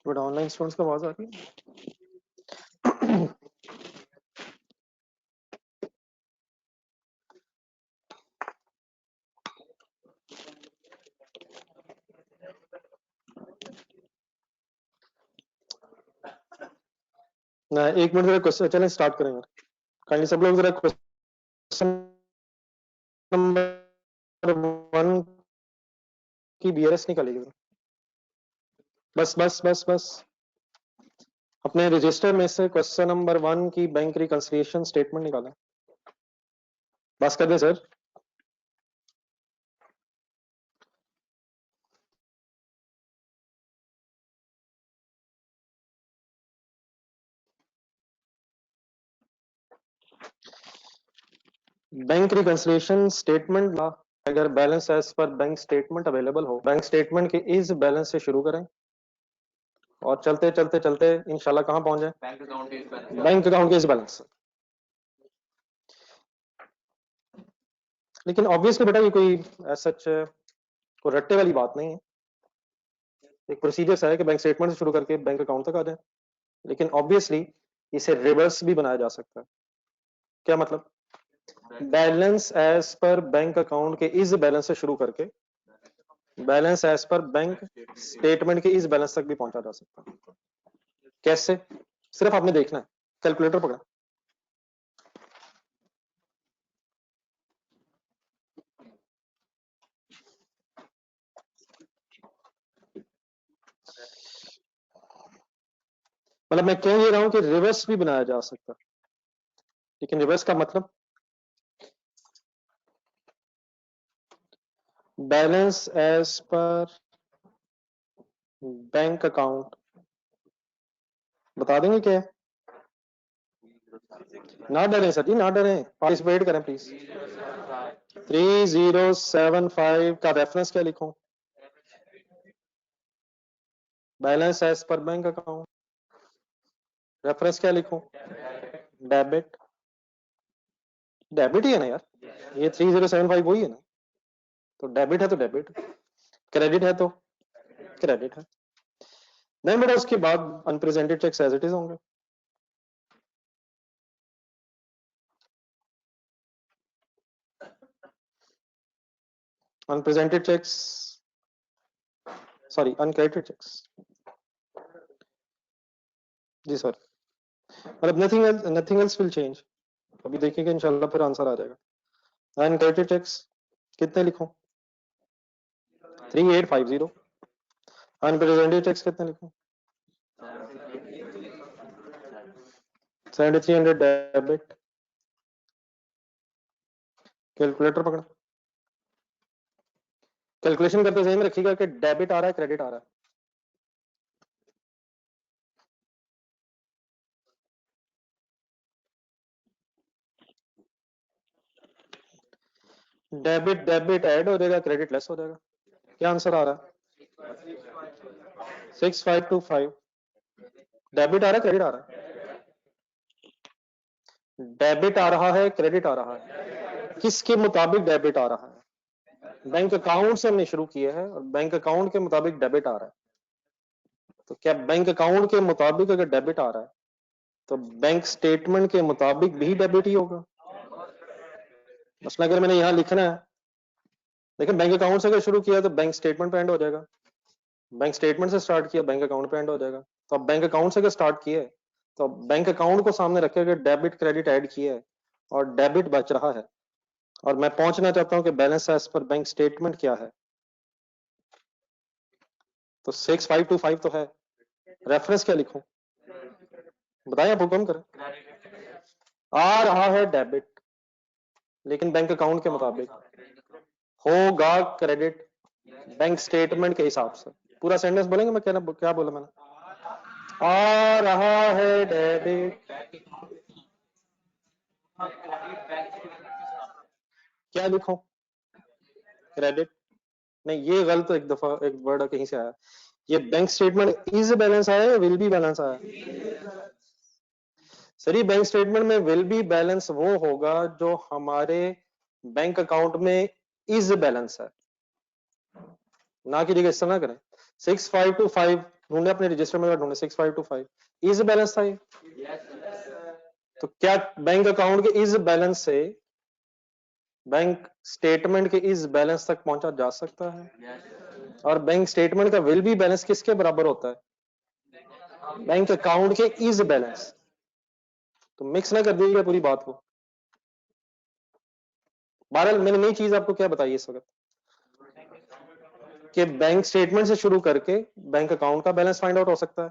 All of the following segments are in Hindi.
बट ऑनलाइन स्टूडेंट्स का आवाज आ रही है। ना एक मिनट जरा क्वेश्चन, चलें स्टार्ट करेंगे। काइंडली सब लोग जरा क्वेश्चन नंबर 1 की बीआरएस निकालिएगा। बस बस बस बस अपने रजिस्टर में से क्वेश्चन नंबर 1 की बैंक रिकंसिलिएशन स्टेटमेंट निकालें। बस कर दें सर। बैंक रिकंसिलिएशन स्टेटमेंट अगर बैलेंस एज पर बैंक स्टेटमेंट अवेलेबल हो, बैंक स्टेटमेंट के इस बैलेंस से शुरू करें और चलते चलते चलते इंशाल्लाह कहां पहुंच जाए? बैंक अकाउंट के इस बैलेंस से। लेकिन ऑब्वियसली बेटा ये कोई सच कोई रट्टे वाली बात नहीं है। एक प्रोसीजर है कि बैंक स्टेटमेंट से शुरू करके बैंक अकाउंट तक आ जाए, लेकिन ऑब्वियसली इसे रिवर्स भी बनाया जा सकता है। क्या मतलब? बैलेंस एज पर बैंक अकाउंट के इस बैलेंस से शुरू करके बैलेंस एज पर बैंक स्टेटमेंट के इस बैलेंस तक भी पहुंचा जा सकता है। कैसे? सिर्फ आपने देखना है, कैलकुलेटर पकड़ा, मतलब मैं कह ये रहा हूं कि रिवर्स भी बनाया जा सकता है। लेकिन रिवर्स का मतलब बैलेंस एज पर बैंक अकाउंट बता देंगे क्या है? ना डरें सर जी, ना डरें, पार्टिसिपेट करें प्लीज। 3075 का रेफरेंस क्या लिखूं? बैलेंस एज पर बैंक अकाउंट। रेफरेंस क्या लिखूं? डेबिट। डेबिट ही है ना यार, ये 3075 वही है ना। तो डेबिट है तो डेबिट, क्रेडिट है तो क्रेडिट है। नहीं बेटा, उसके बाद unpresented cheques as it is होंगे। Unpresented cheques, sorry uncredited cheques. जी सर, मतलब नथिंग एल्स विल चेंज। अभी देखिएगा इंशाल्लाह फिर आंसर आ जाएगा। अनक्रेडिटेड चेक्स कितने लिखूं? 3850। अनप्रेजेंटेड चेक्स कितने लिखूं? 7300 डेबिट। कैलकुलेटर पकड़ा, कैलकुलेशन करते समय में रखिएगा कि डेबिट आ रहा है क्रेडिट आ रहा है। डेबिट डेबिट ऐड हो जाएगा, क्रेडिट लेस हो जाएगा। क्या आंसर आ रहा है? 6525। डेबिट आ रहा है क्रेडिट आ रहा है? डेबिट आ रहा है क्रेडिट आ रहा है? किसके मुताबिक डेबिट आ रहा है? बैंक अकाउंट से हमने शुरू किया है और बैंक अकाउंट के मुताबिक डेबिट आ रहा है। तो क्या बैंक अकाउंट के मुताबिक अगर डेबिट आ रहा है तो बैंक स्टेटमेंट के मुताबिक भी डेबिट ही होगा? मसला अगर मैंने यहां लिखना है, लेकिन बैंक अकाउंट से अगर शुरू किया तो बैंक स्टेटमेंट पे एंड हो जाएगा, बैंक स्टेटमेंट से स्टार्ट किया बैंक अकाउंट पे एंड हो जाएगा। तो अब बैंक अकाउंट से अगर स्टार्ट किया है तो बैंक अकाउंट को सामने रख के अगर डेबिट क्रेडिट ऐड किया है और डेबिट बच रहा है और मैं पहुंचना चाहता हूं कि बैलेंस एज पर बैंक स्टेटमेंट क्या है, तो 6525 तो है। रेफरेंस क्या लिखूं? बताएं, आप हुक्म करें। आ रहा है डेबिट, लेकिन बैंक अकाउंट के मुताबिक होगा क्रेडिट बैंक स्टेटमेंट के हिसाब से। पूरा सेंटेंस बोलेंगे? मैं कहना क्या बोला मैंने? आ रहा है डेबिट, क्या लिखूं? क्रेडिट। नहीं, ये गलत, एक दफा एक वर्ड कहीं से आया। ये बैंक स्टेटमेंट इज बैलेंस आया या विल बी बैलेंस आया? सर, ये बैंक स्टेटमेंट में विल बी बैलेंस वो होगा जो हमारे बैंक अकाउंट में इज बैलेंस है, ना कि इस तरह करें। 6525 ढूंढे अपने रजिस्टर में, ढूंढे 6525 इज बैलेंस था ये। तो क्या बैंक अकाउंट के इज बैलेंस से बैंक स्टेटमेंट के इस बैलेंस तक पहुंचा जा सकता है? और बैंक स्टेटमेंट का विल बी बैलेंस किसके बराबर होता है? बैंक अकाउंट के इज बैलेंस। तो मिक्स ना कर दीजिएगा पूरी बात को। बहरहाल मैंने नई चीज आपको क्या बताई इस वक्त कि बैंक स्टेटमेंट से शुरू करके बैंक अकाउंट का बैलेंस फाइंड आउट हो सकता है,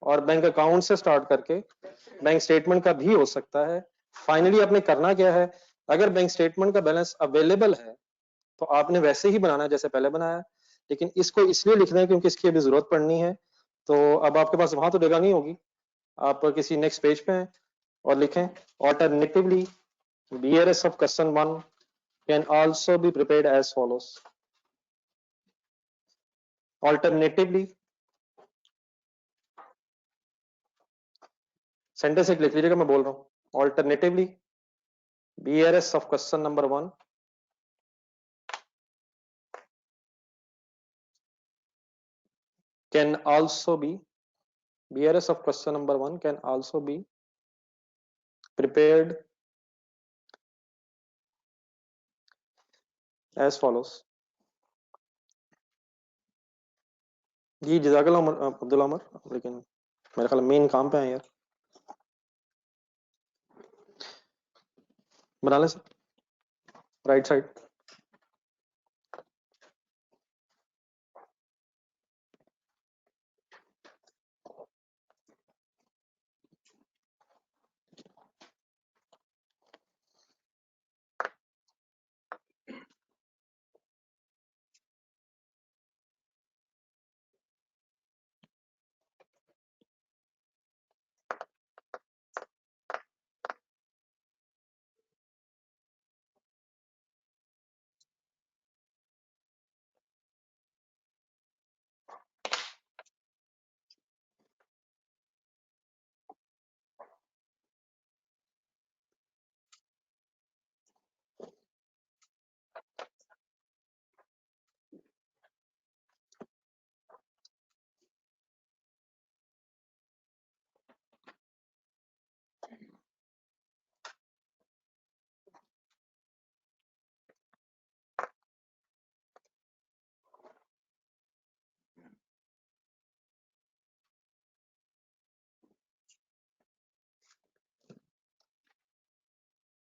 और बैंक अकाउंट से स्टार्ट करके बैंक स्टेटमेंट का भी हो सकता है। फाइनली आपने करना क्या है, अगर बैंक स्टेटमेंट का बैलेंस अवेलेबल है तो आपने वैसे ही बनाना है जैसे पहले बनाया, लेकिन इसको इसलिए लिखना है क्योंकि इसकी अभी जरूरत पड़नी है। तो अब आपके पास वहां तो जगह नहीं होगी, आप किसी नेक्स्ट पेज पे हैं और लिखें alternatively BRS of question 1 can also be prepared as follows. Alternatively, sentence एक लिख लीजिएगा, मैं बोल रहा हूं। Alternatively, BRS of question number 1 can also be BRS of question number 1 can also be prepared as follows. जी जज़ाकल्लाह अब्दुल अमर, लेकिन मेरे ख्याल मेन काम पे है यार, बना ले सर राइट साइड।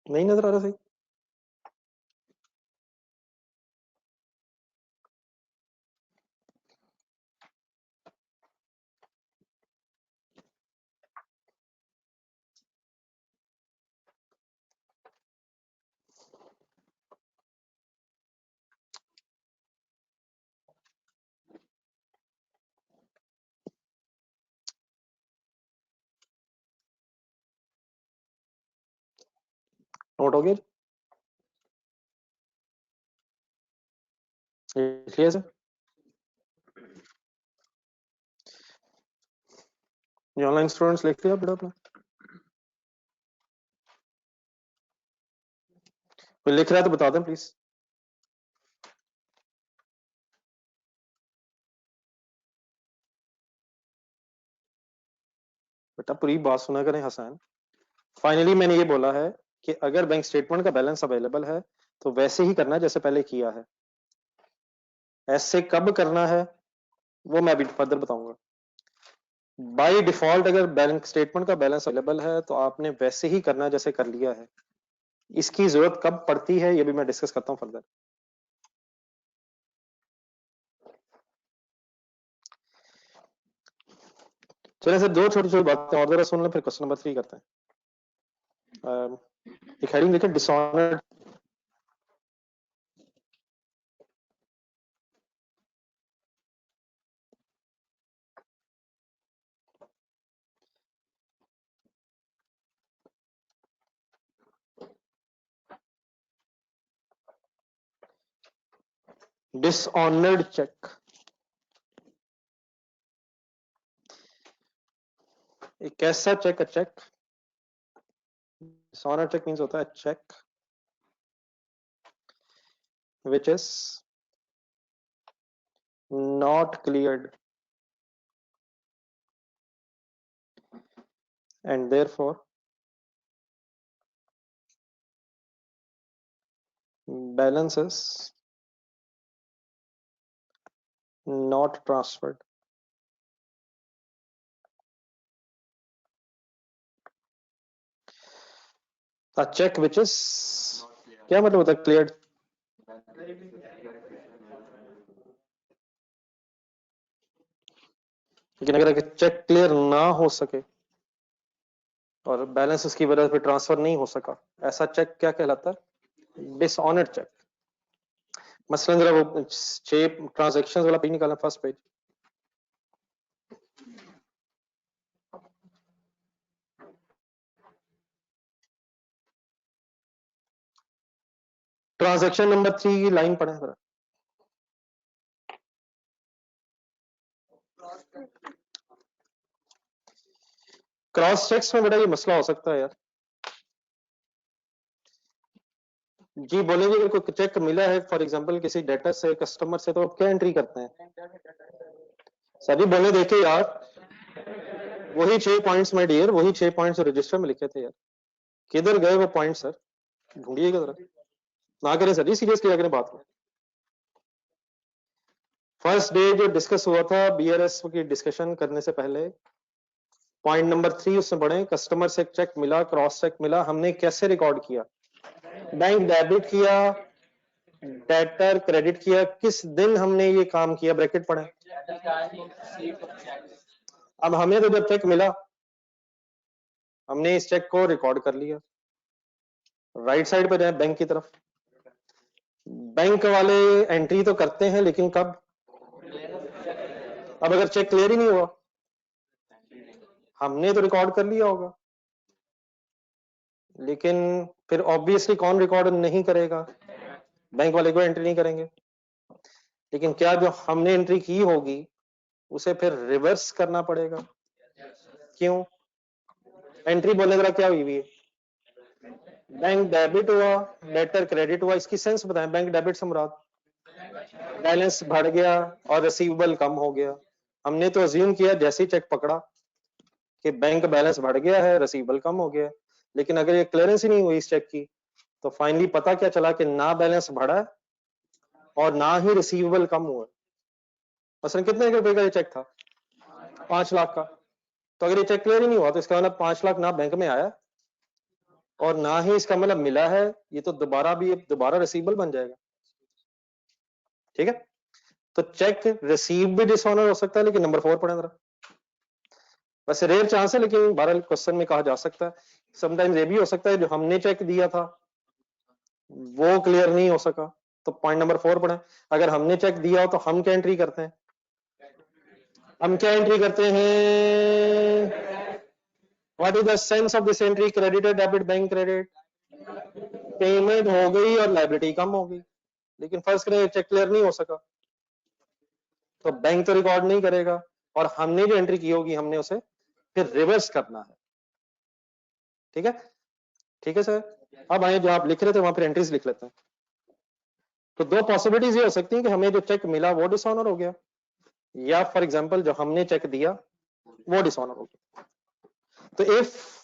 नहीं नजर आ रहा सही? नोट हो गया क्लियर सर? ये ऑनलाइन स्टूडेंट्स लिख लिया बेटा अपना? कोई लिख रहा है तो बता दें प्लीज। बेटा पूरी बात सुना करें हसन। फाइनली मैंने ये बोला है कि अगर बैंक स्टेटमेंट का बैलेंस अवेलेबल है तो वैसे ही करना है जैसे पहले किया है। ऐसे कब करना है वो मैं अभी फर्दर बताऊंगा। बाय डिफॉल्ट अगर बैंक स्टेटमेंट का बैलेंस अवेलेबल है तो आपने वैसे ही करना है जैसे कर लिया है। इसकी जरूरत कब पड़ती है ये भी मैं डिस्कस करता हूं फर्दर। चलिए सर, दो छोटी छोटी बातें और जरा सुन लें, फिर क्वेश्चन नंबर 3 करते हैं। एक हेडिंग लिखे डिसऑनर्ड। डिसऑनर्ड चेक एक कैसा cheque? Cheque dishonoured cheque means होता है cheque which is not cleared and therefore balance is not transferred. A check which is, क्या मतलब होता है cleared? लेकिन अगर चेक क्लियर ना हो सके और बैलेंस उसकी वजह से ट्रांसफर नहीं हो सका, ऐसा चेक क्या कहलाता है? Dishonoured cheque. मसलन जरा वो 6 ट्रांजैक्शंस वाला पेज निकालना, फर्स्ट पेज। ट्रांजैक्शन नंबर 3 की लाइन पढ़े जरा। क्रॉस चेक्स में बेटा ये मसला हो सकता है यार जी। बोलेंगे अगर कोई चेक मिला है फॉर एग्जांपल किसी डेटर से, कस्टमर से, तो आप क्या एंट्री करते हैं? सभी बोले देखे यार, वही 6 पॉइंट्स माय डियर, वही 6 पॉइंट्स रजिस्टर में लिखे थे यार। किधर गए वो पॉइंट सर? ढूंढिएगा जरा। ना करें सर जी, सीरियसली अगर बात हो। फर्स्ट डे जो डिस्कस हुआ था बीआरएस की डिस्कशन करने से पहले, पॉइंट नंबर 3 उसमें पढ़े, कस्टमर से चेक मिला, क्रॉस चेक मिला, हमने कैसे रिकॉर्ड किया? बैंक डेबिट किया, डेटर क्रेडिट किया, किस दिन हमने ये काम किया? ब्रैकेट पढ़े। अब हमें तो जब चेक मिला हमने इस चेक को रिकॉर्ड कर लिया। राइट साइड पे जाए बैंक की तरफ, बैंक वाले एंट्री तो करते हैं लेकिन कब? अब अगर चेक क्लियर ही नहीं हुआ, हमने तो रिकॉर्ड कर लिया होगा, लेकिन फिर ऑब्वियसली कौन रिकॉर्ड नहीं करेगा? बैंक वाले को एंट्री नहीं करेंगे। लेकिन क्या जो हमने एंट्री की होगी उसे फिर रिवर्स करना पड़ेगा? क्यों? एंट्री बोलने जरा क्या हुई है? बैंक डेबिट हुआ, डेटर क्रेडिट हुआ, इसकी सेंस बताएं। बैंक डेबिट से मुराद बैलेंस बढ़ गया और रिसीवेबल कम हो गया। हमने तो अज्यूम किया जैसे ही चेक पकड़ा कि बैंक बैलेंस बढ़ गया है, रिसीवेबल कम हो गया। लेकिन अगर ये क्लियरेंस ही नहीं हुई इस चेक की, तो फाइनली पता क्या चला कि ना बैलेंस बढ़ा और ना ही रिसीवेबल कम हुआ। मसलन कितने रुपए का ये चेक था? 5 लाख का। तो अगर ये चेक क्लियर ही नहीं हुआ तो इसका मतलब 5 लाख ना बैंक में आया और ना ही इसका मतलब मिला है, ये तो दोबारा रिसीवेबल बन जाएगा। ठीक है, तो चेक रिसीव भी डिसऑनर हो सकता है, लेकिन नंबर 4 पढ़े जरा। वैसे रेयर चांस है लेकिन 12 क्वेश्चन में कहा जा सकता है। समटाइम्स ये भी हो सकता है जो हमने चेक दिया था वो क्लियर नहीं हो सका, तो पॉइंट नंबर 4 पढ़े। अगर हमने चेक दिया हो तो हम क्या एंट्री करते हैं? हम क्या एंट्री करते हैं? What is the sense of this entry? Credit debit, bank credit, payment हो गई और लायबिलिटी कम हो गई। लेकिन फर्स्ट करें चेक क्लियर नहीं हो सका तो बैंक तो रिकॉर्ड नहीं करेगा और हमने जो एंट्री की होगी हमने उसे फिर रिवर्स करना है। ठीक है, ठीक है सर। अब आए जो आप लिख रहे थे वहां पर एंट्रीज लिख लेते हैं। तो दो पॉसिबिलिटीज ये हो सकती हैं कि हमें जो चेक मिला वो डिसऑनर हो गया, या फॉर एग्जांपल जो हमने चेक दिया वो डिसऑनर हो गया। तो if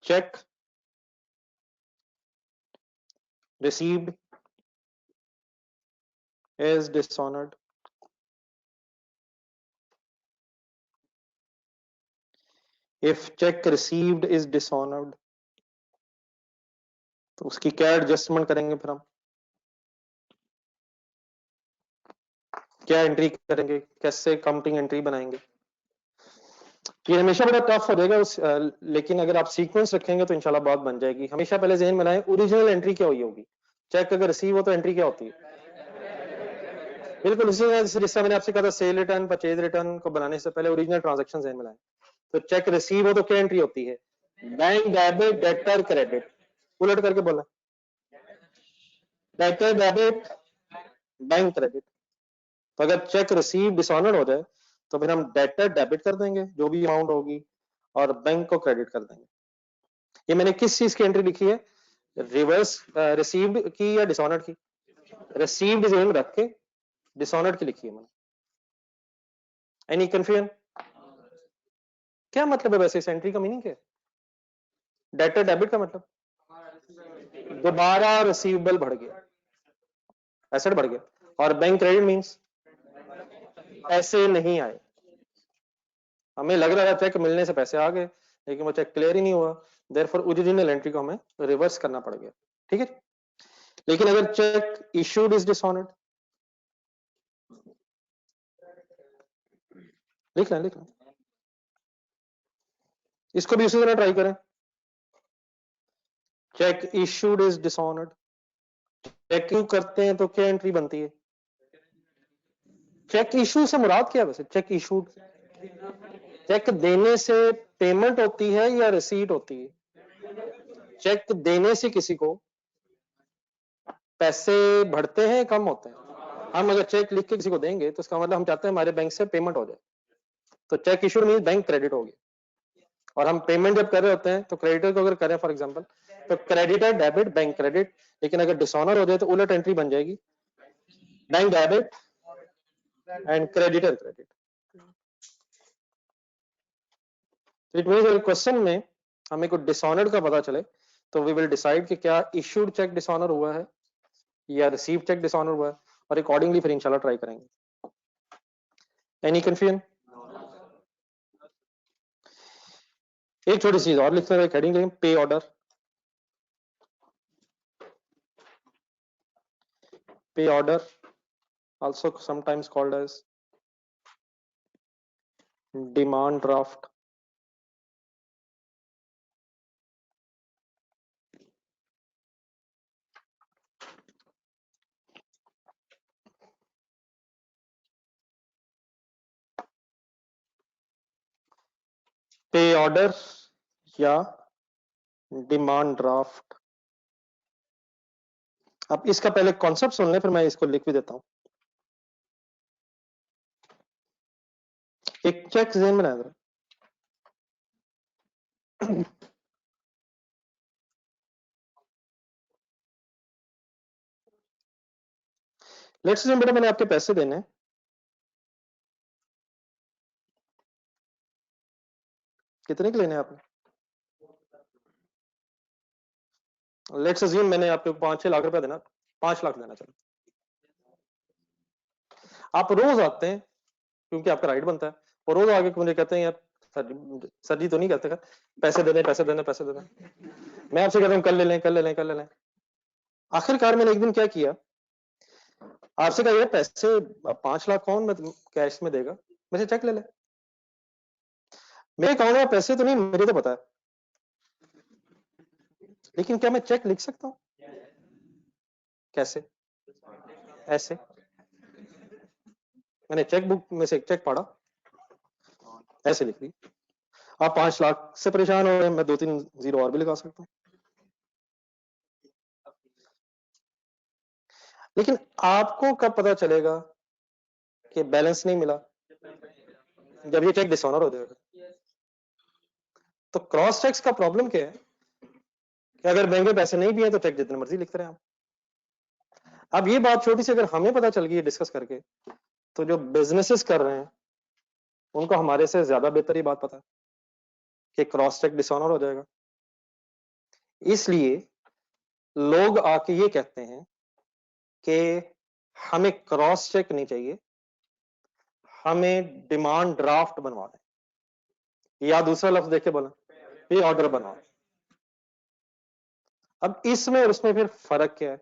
check received is dishonored, if check received is dishonored, तो उसकी क्या एडजस्टमेंट करेंगे? फिर हम क्या एंट्री करेंगे? कैसे काउंटिंग एंट्री बनाएंगे? ये हमेशा बड़ा टफ हो जाएगा लेकिन अगर आप सीक्वेंस रखेंगे तो इंशाल्लाह बात बन जाएगी। हमेशा पहले ज़हन में लाएं ओरिजिनल एंट्री क्या हुई होगी। चेक अगर रिसीव हो तो एंट्री क्या होती है? बिल्कुल उसी रिश्ता मैंने आपसे कहा था, सेल रिटर्न, परचेज रिटर्न को बनाने से पहले ओरिजिनल ट्रांजैक्शन ज़हन में लाएं। तो चेक रिसीव हो तो क्या एंट्री होती है? Bank debit, debtor credit. उलट करके बोला, डेटर डेबिट, बैंक क्रेडिट। तो अगर चेक रिसीव डिसऑनर हो जाए तो फिर हम डेटर डेबिट कर देंगे जो भी अमाउंट होगी और बैंक को क्रेडिट कर देंगे। ये मैंने किस चीज की एंट्री लिखी है? रिवर्स रिसीव्ड की या डिसऑनर्ड की? रिसीव्ड जेन रख के डिसऑनर्ड की लिखी है मैंने। Any confusion? क्या मतलब है वैसे इस एंट्री का मीनिंग क्या है? डेटर डेबिट का मतलब दोबारा रिसीवेबल बढ़ गया, एसेट बढ़ गया, और बैंक क्रेडिट मींस पैसे नहीं आए। हमें लग रहा था चेक मिलने से पैसे आ गए, लेकिन वो चेक क्लियर ही नहीं हुआ, देयरफॉर ओरिजिनल एंट्री को हमें रिवर्स करना पड़ गया। ठीक है, लेकिन अगर चेक इशूड इज डिसऑनर्ड, लिख लें इसको भी उसी तरह ट्राई करें। Cheque issued is dishonoured, cheque issue करते हैं तो क्या एंट्री बनती है? चेक इशू से मुराद क्या है वैसे? चेक इशूड, चेक देने से पेमेंट होती है या रिसीट होती है? चेक देने से किसी को पैसे बढ़ते हैं कम होते हैं? हम अगर चेक लिख के किसी को देंगे तो इसका मतलब हम चाहते हैं हमारे बैंक से पेमेंट हो जाए, तो check issued mean bank credit हो गया। और हम पेमेंट जब कर रहे होते हैं तो क्रेडिटर को अगर करें फॉर एग्जांपल, तो क्रेडिटर डेबिट बैंक क्रेडिट, लेकिन अगर डिसऑनर हो जाए तो उलट एंट्री बन जाएगी bank debit and creditor credit. It means अगर क्वेश्चन में हमें कुछ डिसऑनर्ड का पता चले तो वी विल डिसाइड कि क्या इशूड चेक डिसऑनर हुआ है या रिसीव चेक डिसऑनर हुआ है, और अकॉर्डिंगली फिर इंशाल्लाह ट्राई करेंगे। Any confusion? एक छोटी चीज और लिखते हैं, हेडिंग लेंगे पे ऑर्डर। पे order also sometimes called as demand draft। पे ऑर्डर या डिमांड ड्राफ्ट। अब इसका पहले कॉन्सेप्ट सुन लें, फिर मैं इसको लिख भी देता हूं। एक चेक ज़हन में बनाया जरा। लेट्स से बेटा मैंने आपके पैसे देने, कितने के लेने आपने? लेट्स अज्यूम मैंने आपको 5-6 लाख रुपया देना, 5 लाख देना। चलो, आप रोज आते हैं क्योंकि आपका राइट बनता है, और रोज आके मुझे कहते हैं यार सर जी तो नहीं कहते, पैसे दे दें पैसे दे दें पैसे दे दें। मैं आपसे कहता हूँ कल ले लें कल ले लें कल ले लें। आखिरकार मैंने एक दिन क्या किया, आपसे कहा यार पैसे 5 लाख कौन मैं कैश में देगा, मुझे चेक ले ले। मेरे अकाउंट में पैसे तो नहीं, मुझे तो पता है, लेकिन क्या मैं चेक लिख सकता हूँ? कैसे? ऐसे मैंने चेक बुक में से एक चेक पढ़ा, ऐसे लिख दी। आप 5 लाख से परेशान हो रहे हैं, मैं 2-3 जीरो और भी लगा सकता हूँ। लेकिन आपको कब पता चलेगा कि बैलेंस नहीं मिला? जब ये चेक डिसऑनर हो जाएगा। तो क्रॉस चेक्स का प्रॉब्लम क्या है कि अगर बैंक में पैसे नहीं भी है तो चेक जितने मर्जी लिखते रहे आप। अब ये बात छोटी सी अगर हमें पता चल गई है डिस्कस करके, तो जो बिजनेसेस कर रहे हैं उनको हमारे से ज्यादा बेहतर ये बात पता है कि क्रॉस चेक डिसऑनर हो जाएगा। इसलिए लोग आके ये कहते हैं कि हमें क्रॉस चेक नहीं चाहिए, हमें डिमांड ड्राफ्ट बनवा दें, या दूसरा लफ्ज देखे बोला पे ऑर्डर बनवा। अब इसमें और उसमें फिर फर्क क्या है?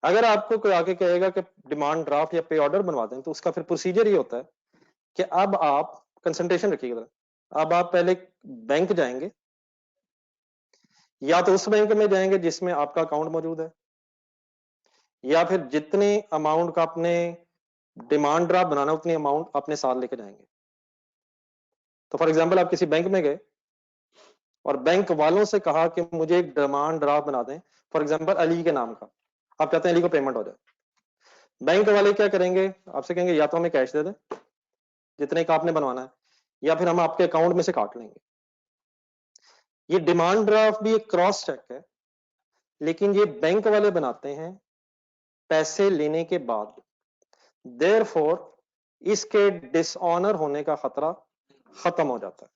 अगर आपको कोई आके कहेगा कि डिमांड ड्राफ्ट या पे ऑर्डर बनवा दें, तो उसका फिर प्रोसीजर ये होता है कि अब आप कंसंट्रेशन रखिएगा, अब आप पहले बैंक जाएंगे, या तो उस बैंक में जाएंगे जिसमें आपका अकाउंट मौजूद है, या फिर जितने अमाउंट का आपने डिमांड ड्राफ्ट बनाना उतनी अमाउंट अपने साथ लेके जाएंगे। तो फॉर एग्जांपल आप किसी बैंक में गए और बैंक वालों से कहा कि मुझे एक डिमांड ड्राफ्ट बना दें, फॉर एग्जांपल अली के नाम का, आप चाहते हैं अली को पेमेंट हो जाए। बैंक वाले क्या करेंगे, आपसे कहेंगे या तो हमें कैश दे दें जितने का आपने बनवाना है, या फिर हम आपके अकाउंट में से काट लेंगे। ये डिमांड ड्राफ्ट भी एक क्रॉस चेक है, लेकिन ये बैंक वाले बनाते हैं पैसे लेने के बाद। देयरफॉर इसके डिसऑनर होने का खतरा खत्म हो जाता है।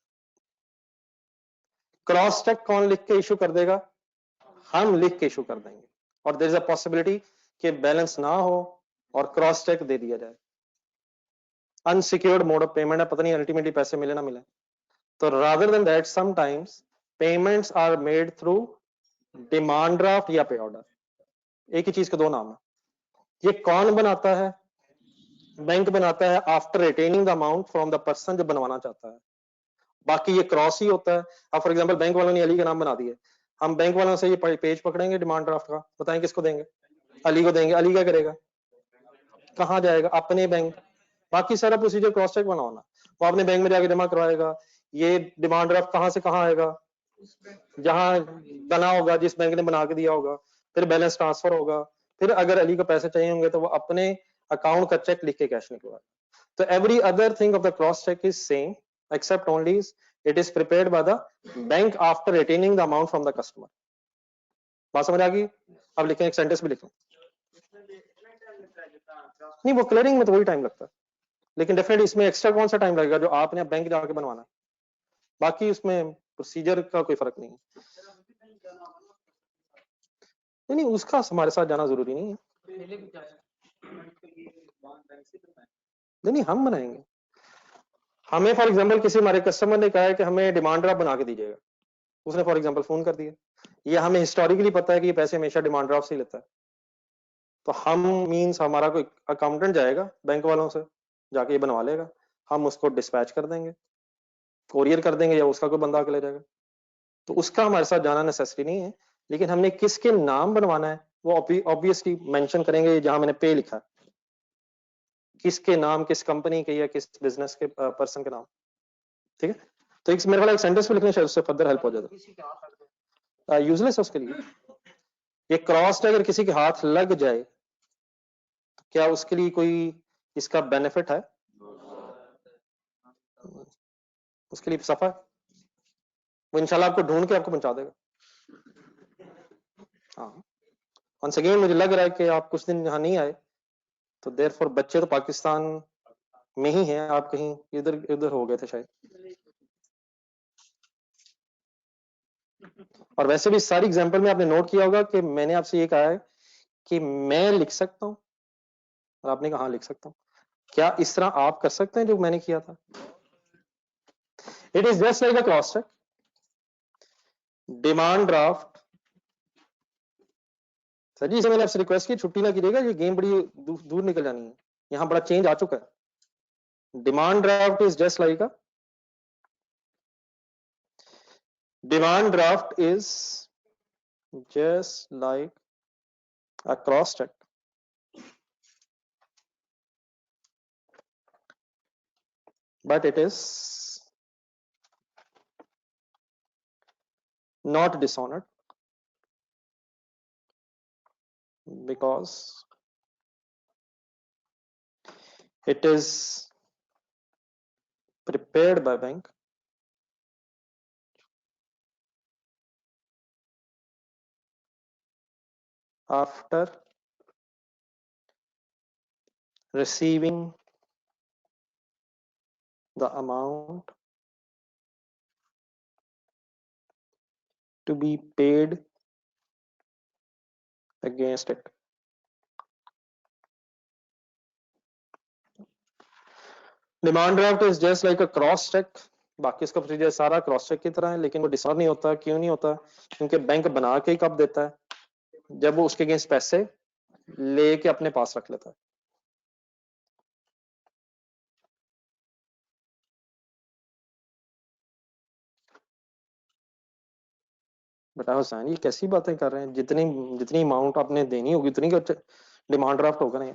क्रॉस चेक कौन लिख के इशू कर देगा? हम लिख के इशू कर देंगे, और देयर इज अ पॉसिबिलिटी कि बैलेंस ना हो और क्रॉस चेक दे दिया जाए। अनसिक्योर्ड मोड ऑफ पेमेंट है, पता नहीं अल्टीमेटली पैसे मिले ना मिले। तो rather than that sometimes payments are made through demand draft या पे ऑर्डर। एक ही चीज के दो नाम है। ये कौन बनाता है? बैंक बनाता है after retaining the amount from the person जो बनवाना चाहता है। बाकी ये क्रॉस ही होता है। अब फॉर एग्जांपल बैंक वालों ने अली का नाम बना दिया, हम बैंक वालों से ये पेज पकड़ेंगे डिमांड ड्राफ्ट का, बताएं किसको देंगे? अली को देंगे। अली क्या करेगा? कहाँ जाएगा? अपने बैंक। बाकी सारा प्रोसीजर क्रॉस चेक बनवाना, वो अपने बैंक में जाके जमा करवाएगा। ये डिमांड ड्राफ्ट कहाँ से कहाँ आएगा? जहां बना होगा, जिस बैंक ने बना के दिया होगा, फिर बैलेंस ट्रांसफर होगा, फिर अगर अली को पैसे चाहिए होंगे तो वो अपने अकाउंट का चेक लिख के कैश निकलवाएगा। तो every other thing of the cross cheque is same except only it is prepared by the bank after retaining the amount from the customer. बात समझ आ गई? अब लिखें, एक सेंटेंस भी लिखें। नहीं, वो क्लियरिंग में तो वही टाइम लगता है, लेकिन डेफिनेटली इसमें एक्स्ट्रा कौन सा टाइम लगेगा जो आपने बैंक जाके बनवाना है। बाकी उसमें प्रोसीजर का कोई फर्क नहीं है। नहीं, उसका हमारे साथ जाना जरूरी नहीं है। नहीं, हम बनाएंगे। हमें फॉर एग्जांपल किसी हमारे कस्टमर ने कहा है कि हमें डिमांड ड्राफ्ट बना के दीजिएगा, उसने फॉर एग्जांपल फोन कर दिया, ये हमें हिस्टोरिकली पता है कि ये पैसे हमेशा डिमांड ड्राफ्ट से ही लेता है, तो हम मींस हमारा कोई अकाउंटेंट जाएगा बैंक वालों से जाके ये बनवा लेगा, हम उसको डिस्पैच कर देंगे, कोरियर कर देंगे, या उसका कोई बंदा आके ले जाएगा। तो उसका हमारे साथ जाना नेसेसरी नहीं है, लेकिन हमने किसके नाम बनवाना है वो ऑब्वियसली मेंशन करेंगे, जहां मैंने पे लिखा है, किसके नाम, किस कंपनी के या किस बिजनेस के पर्सन के नाम। ठीक है, तो एक मेरे वाला एक सेंटेंस में लिखने, शायद उससे फर्दर हेल्प हो जाता। यूजलेस है उसके लिए। ये क्रॉस अगर किसी के हाथ लग जाए तो क्या उसके लिए कोई इसका बेनिफिट है? उसके लिए सफा है, वो इंशाल्लाह आपको ढूंढ के आपको पहुंचा देगा। हाँ, वंस अगेन मुझे लग रहा है कि आप कुछ दिन यहाँ नहीं आए, तो देयरफॉर बच्चे तो पाकिस्तान में ही हैं, आप कहीं इधर उधर हो गए थे शायद। और वैसे भी सारी एग्जांपल में आपने नोट किया होगा कि मैंने आपसे ये कहा है कि मैं लिख सकता हूं, और आपने कहा हाँ लिख सकता हूं। क्या इस तरह आप कर सकते हैं जो मैंने किया था? It is just like a cross cheque. Demand draft, sir जी इसे मैंने आपसे रिक्वेस्ट की, छुट्टी ना कीजिएगा, ये गेम बड़ी दूर निकल जानी है, यहाँ बड़ा चेंज आ चुका है। Demand draft is just like a demand draft is just like a cross cheque. But it is not dishonored because it is prepared by bank after receiving the amount to be paid against it. Demand draft is just like a cross check. बाकी इसका प्रोसीजर सारा क्रॉस चेक की तरह है, लेकिन वो डिसऑनर नहीं होता। क्यों नहीं होता? क्योंकि बैंक बना के ही कब देता है? जब वो उसके अगेंस्ट पैसे लेके अपने पास रख लेता है। बेटा हुसैन, ये कैसी बातें कर रहे हैं? जितनी जितनी अमाउंट आपने देनी होगी उतनी का डिमांड ड्राफ्ट होगा ना।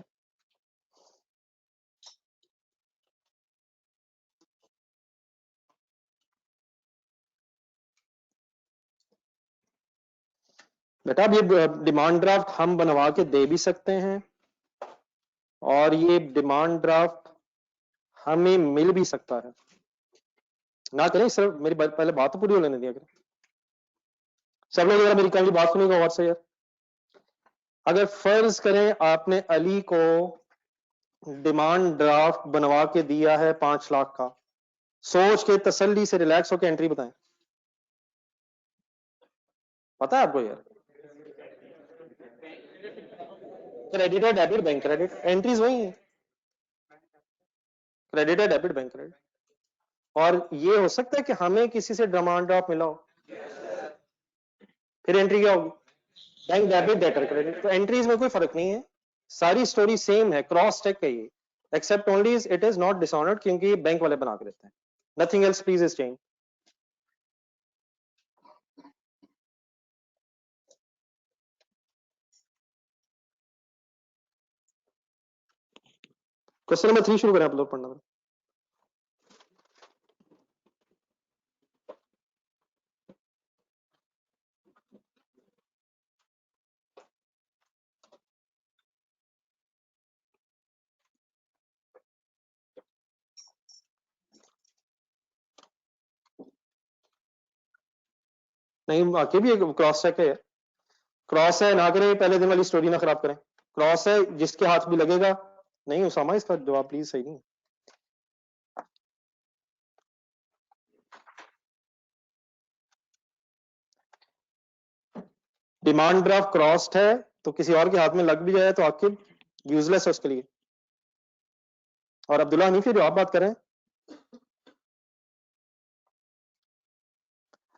बेटा अब ये डिमांड ड्राफ्ट हम बनवा के दे भी सकते हैं, और ये डिमांड ड्राफ्ट हमें मिल भी सकता है। ना करें सर, मेरी पहले बात तो पूरी हो लेने दिया करें। सब लोग मेरी कल बात सुनेगा और से यार। अगर फर्ज करें आपने अली को डिमांड ड्राफ्ट बनवा के दिया है 5 लाख का, सोच के तसल्ली से रिलैक्स होकर एंट्री बताएं। पता है आपको यार? क्रेडिट है, डेबिट, बैंक क्रेडिट, एंट्रीज वही है, क्रेडिट है, डेबिट, बैंक क्रेडिट। और ये हो सकता है कि हमें किसी से डिमांड ड्राफ्ट मिला हो, फिर एंट्री क्या होगी? Bank debit, debtor credit. तो एंट्रीज में कोई फर्क नहीं है, सारी स्टोरी सेम है, क्रॉस चेक है ये, except only it is not dishonoured क्योंकि बैंक वाले बना के देते हैं। Nothing else please is change. Question number 3 शुरू करें आप लोग पढ़ना। नहीं, आके भी एक क्रॉस चेक है, क्रॉस है ना करें, पहले दिन वाली स्टोरी ना खराब करें। क्रॉस है, जिसके हाथ भी लगेगा। नहीं उसामा, इसका जवाब प्लीज सही नहीं। डिमांड ड्राफ्ट क्रॉस्ड है तो किसी और के हाथ में लग भी जाए तो आकिब यूजलेस है उसके लिए। और अब्दुल्ला हनीफी जो आप बात करें,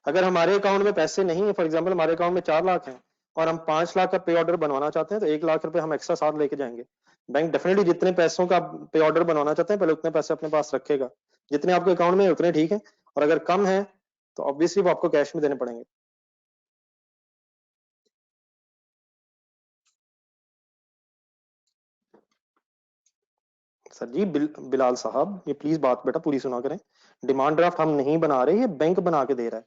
अगर हमारे अकाउंट में पैसे नहीं है, फॉर एग्जांपल हमारे अकाउंट में 4 लाख हैं और हम 5 लाख का पे ऑर्डर बनवाना चाहते हैं, तो 1 लाख रुपए हम एक्स्ट्रा साथ लेके जाएंगे। बैंक डेफिनेटली जितने पैसों का पे ऑर्डर बनवाना चाहते हैं पहले उतने पैसे अपने पास रखेगा, जितने आपके अकाउंट में उतने ठीक है, और अगर कम है तो ऑब्वियसली वो आपको कैश में देने पड़ेंगे। सर जी बिलाल साहब, ये प्लीज बात बेटा पूरी सुना करें। डिमांड ड्राफ्ट हम नहीं बना रहे, ये बैंक बना के दे रहा है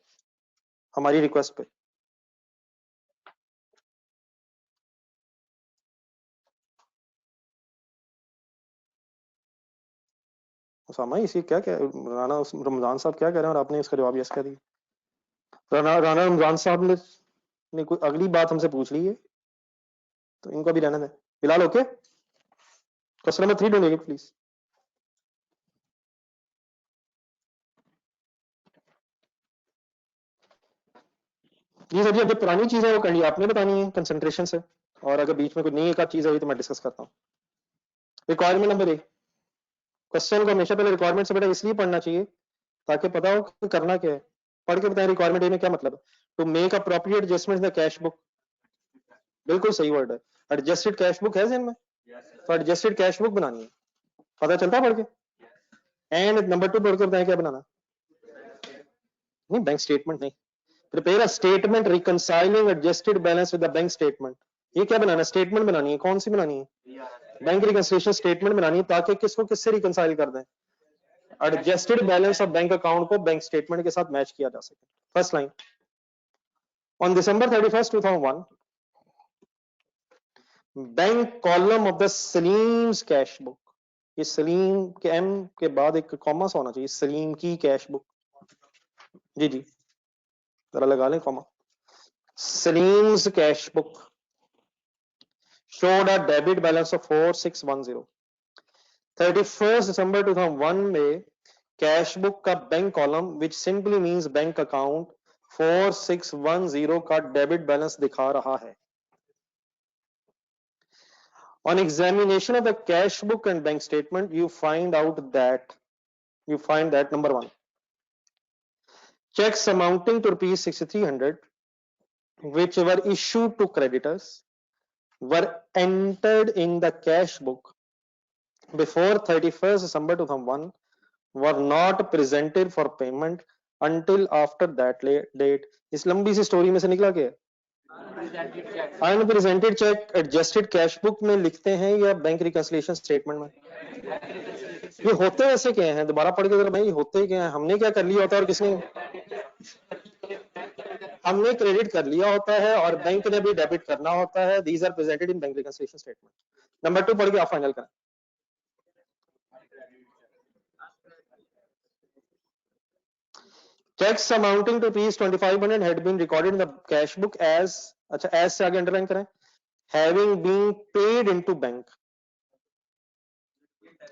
हमारी रिक्वेस्ट पे। उसामा इसी क्या क्या राना रमजान साहब क्या कह रहे हैं और आपने इसका जवाब यस कह दिया। राना रमजान साहब ने कोई अगली बात हमसे पूछ ली है तो इनको भी रहने दें। बिलाल ओके, क्वेश्चन नंबर 3 ढूंढेंगे प्लीज। जी सर जी, अब जो पुरानी चीज है वो करनी आपने बतानी है कंसंट्रेशन से, और अगर बीच में कोई नई एक चीज आई तो मैं डिस्कस करता हूँ। रिक्वायरमेंट नंबर 1, क्वेश्चन को हमेशा पहले रिक्वायरमेंट से बेटा इसलिए पढ़ना चाहिए ताकि पता हो कि करना क्या है। पढ़ के बताएं रिक्वायरमेंट ए में क्या मतलब है। To make appropriate adjustment in the cash book, बिल्कुल सही वर्ड है। एडजस्टेड कैश बुक है जिनमें, तो एडजस्टेड कैश बुक बनानी है, पता चलता है पढ़ के। एंड नंबर 2 पढ़ के बताएं क्या बनाना। नहीं, बैंक स्टेटमेंट नहीं, prepare a statement reconciling adjusted balance with the bank statement. ये क्या बनाना है? स्टेटमेंट बनानी है। कौन सी बनानी है? बैंक रिकंसिलिएशन स्टेटमेंट बनानी है ताकि किसको किससे रिकंसाइल कर दें, adjusted balance of bank account को बैंक स्टेटमेंट के साथ मैच किया जा सके। First line, on December 31st 2001 bank column of the Salim's cash book, ये सलीम के एम के बाद एक कॉमा सा होना चाहिए, सलीम की कैश बुक। जी जी, जरा लगा लें comma. Salim's cash book showed a debit balance of 4610। 31st December 2001 में कैश बुक का bank column which simply means bank account 4610 का डेबिट बैलेंस दिखा रहा है। On examination of the cash book and bank statement, you find that number 1, checks amounting to rupees 6300 which were issued to creditors were entered in the cash book before 31st December 2001 were not presented for payment until after that date। इस लंबी सी स्टोरी में से निकला क्या? Unpresented cheque adjusted cash book में लिखते हैं या बैंक रिकंसिलिएशन स्टेटमेंट में? ये होते ऐसे क्या हैं? दोबारा पढ़ के जरा भाई, होते क्या हैं? हमने क्या कर लिया होता है और किसने? हमने क्रेडिट कर लिया होता है और बैंक ने भी डेबिट करना होता है। These are presented in bank reconciliation statement. Number 2 पढ़ के आप फाइनल करें। Checks amounting to rupees 2500 had been recorded in the cash book as, अच्छा as से आगे अंडरलाइन करें, having been paid into bank।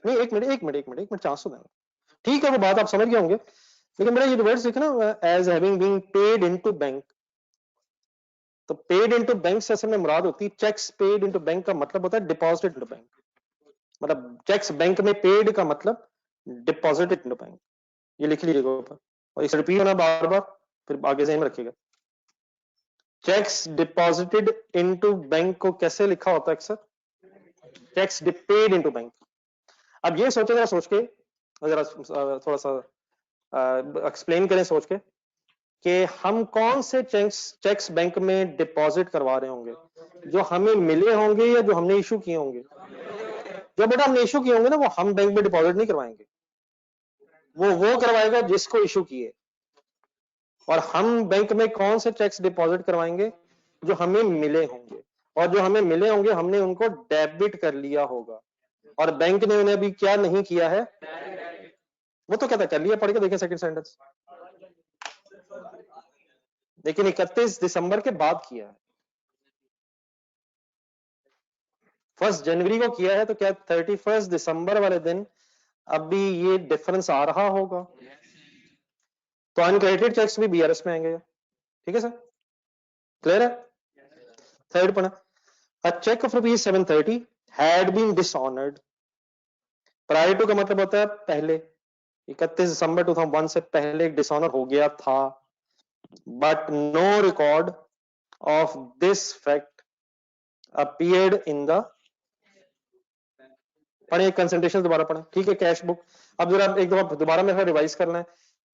नहीं, एक मिनट चांस तो देंगे, ठीक है, वो बात आप समझ गए होंगे, लेकिन मेरा ये वर्ड्स लिखना as having been paid into bank, तो पेड इनटू बैंक से असल में मुराद होती है चेक्स पेड इनटू बैंक का मतलब होता है डिपॉजिटेड इनटू बैंक, मतलब चेक्स बैंक में पेड का मतलब डिपॉजिटेड इनटू बैंक, ये लिख लीजिएगा ऊपर, और इसे रिपीट होना बार बार, फिर आगे से रखिएगा। चेक्स डिपॉजिटेड इनटू बैंक को कैसे लिखा होता है अक्सर, चेक्स पेड इनटू बैंक। अब ये सोचो, जरा सोच के, जरा थोड़ा सा एक्सप्लेन करें सोच के, कि हम कौन से चेक्स बैंक में डिपॉजिट करवा रहे होंगे, जो हमें मिले होंगे या जो हमने इशू किए होंगे? जो बेटा हमने इशू किए होंगे ना, वो हम बैंक में डिपॉजिट नहीं करवाएंगे, वो करवाएगा जिसको इशू किए। और हम बैंक में कौन से चेक्स डिपॉजिट करवाएंगे, जो हमें मिले होंगे, और जो हमें मिले होंगे हमने उनको डेबिट कर लिया होगा, और बैंक ने उन्हें अभी क्या नहीं किया है, वो तो कहता कर लिया, पढ़ के देखें सेकंड सेंटेंस, लेकिन 31 दिसंबर के बाद किया है, 1 जनवरी को किया है, तो क्या 31 दिसंबर वाले दिन अभी ये डिफरेंस आ रहा होगा? तो अनक्रेडिटेड चेक्स भी बीआरएस में आएंगे, ठीक है सर, क्लियर है? थर्ड पढ़ा, a cheque of ₹730 had been dishonoured, prior to का मतलब होता है पहले, 31 दिसंबर 2001 से पहले डिसऑनर हो गया था, but no record of this fact appeared in the, पढ़े कंसंट्रेशन, दोबारा पढ़े, ठीक है, कैश बुक। अब जरा एक दफा दोबारा मेरे रिवाइज करना है,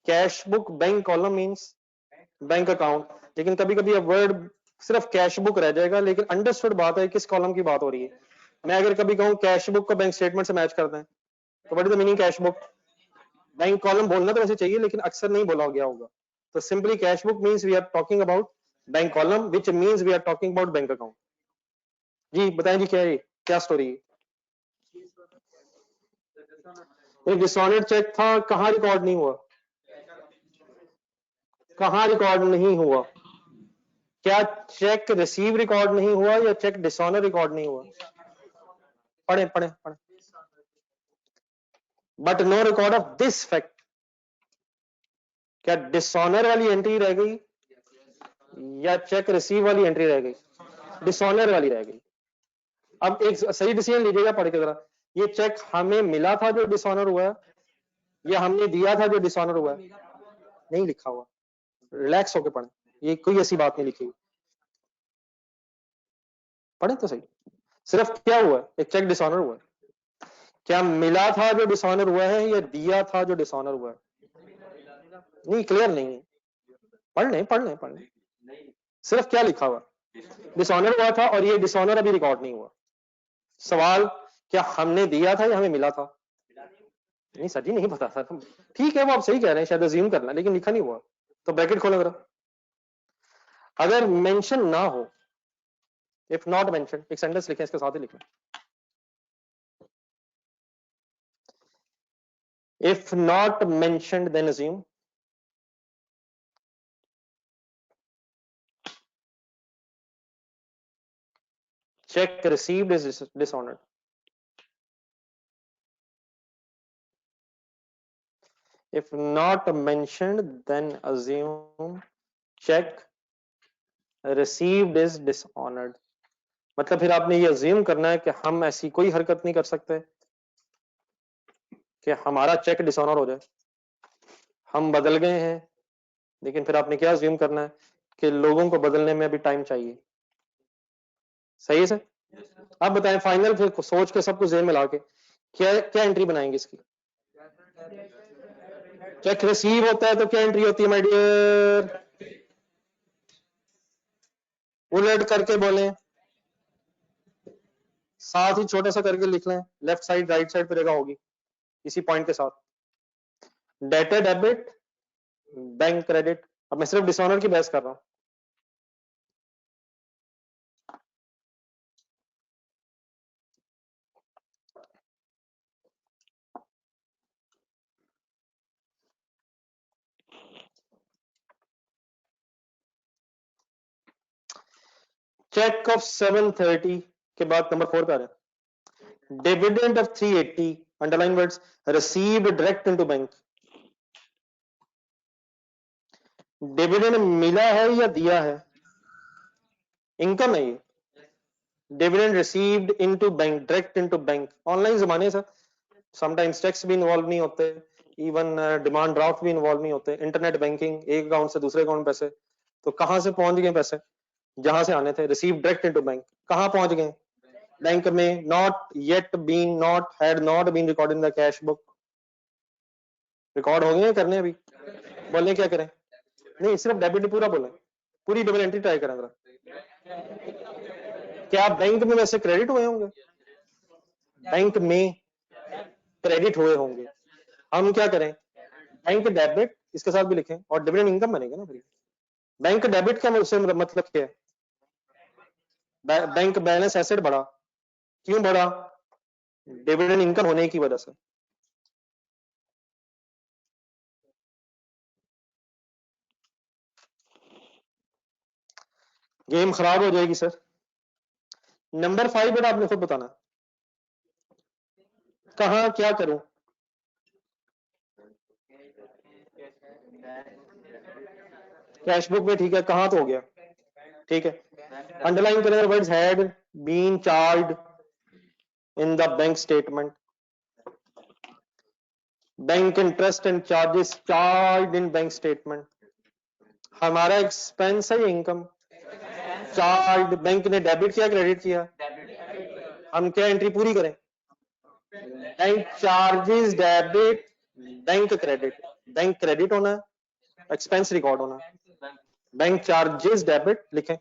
cash book bank column means bank account, लेकिन कभी कभी अब वर्ड सिर्फ कैश बुक रह जाएगा, लेकिन अंडरस्टूड बात है किस कॉलम की बात हो रही है। मैं अगर कभी कहूं कैश बुक को बैंक स्टेटमेंट से मैच करते हैं, तो what is the meaning cash book? Bank column बोलना तो वैसे चाहिए, लेकिन अक्सर नहीं बोला गया होगा, तो simply cash book means we are talking about bank column, which means we are talking about bank account. जी बताएं जी, क्या है, क्या स्टोरी है? एक डिसऑनर्ड चेक था, कहां रिकॉर्ड नहीं हुआ, कहां रिकॉर्ड नहीं हुआ? क्या चेक रिसीव रिकॉर्ड नहीं हुआ या चेक डिसऑनर रिकॉर्ड नहीं हुआ? पढ़े पढ़े पढ़े, but no record of this fact, क्या डिसऑनर वाली एंट्री रह गई या चेक रिसीव वाली एंट्री रह गई? डिसऑनर वाली रह गई। अब एक सही डिसीजन लीजिएगा पढ़ के जरा, ये चेक हमें मिला था जो डिसऑनर हुआ है, या हमने दिया था जो डिसऑनर हुआ है? नहीं लिखा हुआ, रिलैक्स होकर पढ़े, ये कोई ऐसी बात नहीं लिखी हुई, पढ़े तो सही। सिर्फ क्या हुआ है, एक चेक डिसऑनर हुआ है, क्या मिला था जो डिसऑनर हुआ है या दिया था जो डिसऑनर हुआ है? नहीं, क्लियर नहीं है, पढ़ लें, सिर्फ क्या लिखा हुआ, डिसऑनर हुआ था, और ये डिसऑनर अभी रिकॉर्ड नहीं हुआ। सवाल, क्या हमने दिया था या हमें मिला था? नहीं सर जी, नहीं पता सर, ठीक है, वो आप सही कह रहे हैं, शायद अज्यूम करना, लेकिन लिखा नहीं हुआ, तो ब्रैकेट खोलो जरा, अगर मेंशन ना हो, इफ नॉट मेंशन, एक सेंटेंस लिखें, इसके साथ ही लिखें, if not mentioned then assume, check received is dishonored. If not mentioned, then assume check received is dishonored. मतलब फिर आपने ये अज्यूम करना है कि हम ऐसी कोई हरकत नहीं कर सकते कि हमारा चेक डिसऑनर हो जाए, हम बदल गए हैं, लेकिन फिर आपने क्या अज्यूम करना है कि लोगों को बदलने में अभी टाइम चाहिए। सही है सर? आप बताएं फाइनल, फिर सोच के सब कुछ ज़हन में लाके क्या क्या एंट्री बनाएंगे इसकी? चेक रिसीव होता है तो क्या एंट्री होती है माय डियर? उलट करके बोलें, साथ ही छोटा सा करके लिख लें, लेफ्ट साइड राइट साइड पर जगह होगी इसी पॉइंट के साथ, डेटर डेबिट, बैंक क्रेडिट। अब मैं सिर्फ डिसऑनर की बहस कर रहा हूं, चेक ऑफ 730 के बाद नंबर 4 पे आ रहे हैं, dividend of 380 underline words, received direct into bank. Dividend मिला है या दिया है? इनकम है ये। Dividend received into bank, direct into bank. Online जमाने सर, समटाइम्स चेक्स भी इन्वॉल्व नहीं होते, इवन डिमांड ड्राफ्ट भी इन्वॉल्व नहीं होते, इंटरनेट बैंकिंग, एक अकाउंट से दूसरे अकाउंट पैसे। तो कहां से पहुंच गए पैसे? जहां से आने थे, रिसीव डायरेक्ट इनटू बैंक। कहां पहुंच गए? बैंक में। Not yet been, not had not been record in the cash book. Record हो गए करने अभी? बोलने क्या करें? नहीं, सिर्फ डेबिट पूरा बोले, पूरी डबल एंट्री ट्राई करें जरा। क्या बैंक में वैसे क्रेडिट हुए होंगे? बैंक में क्रेडिट हुए होंगे। हम क्या करें? बैंक डेबिट इसके साथ भी लिखें और डिविडेंड इनकम बनेगा ना फिर। बैंक डेबिट का उससे मतलब क्या है? बैंक बैलेंस एसेट बढ़ा। क्यों बढ़ा? डिविडेंड इनकम होने की वजह से। गेम खराब हो जाएगी सर। नंबर 5 बेटा आपने खुद बताना, कहां क्या करूं? कैश बुक में, ठीक है, कहां तो हो गया, ठीक है। अंडरलाइन करें words had been charge in the bank statement. Bank interest and charges charge in bank statement. हमारा एक्सपेंस है इनकम? चार्ज। बैंक ने डेबिट किया क्रेडिट किया? हम क्या एंट्री पूरी करें? Bank charges debit, bank credit. Bank credit होना है, एक्सपेंस रिकॉर्ड होना है। बैंक चार्जेस डेबिट लिखें।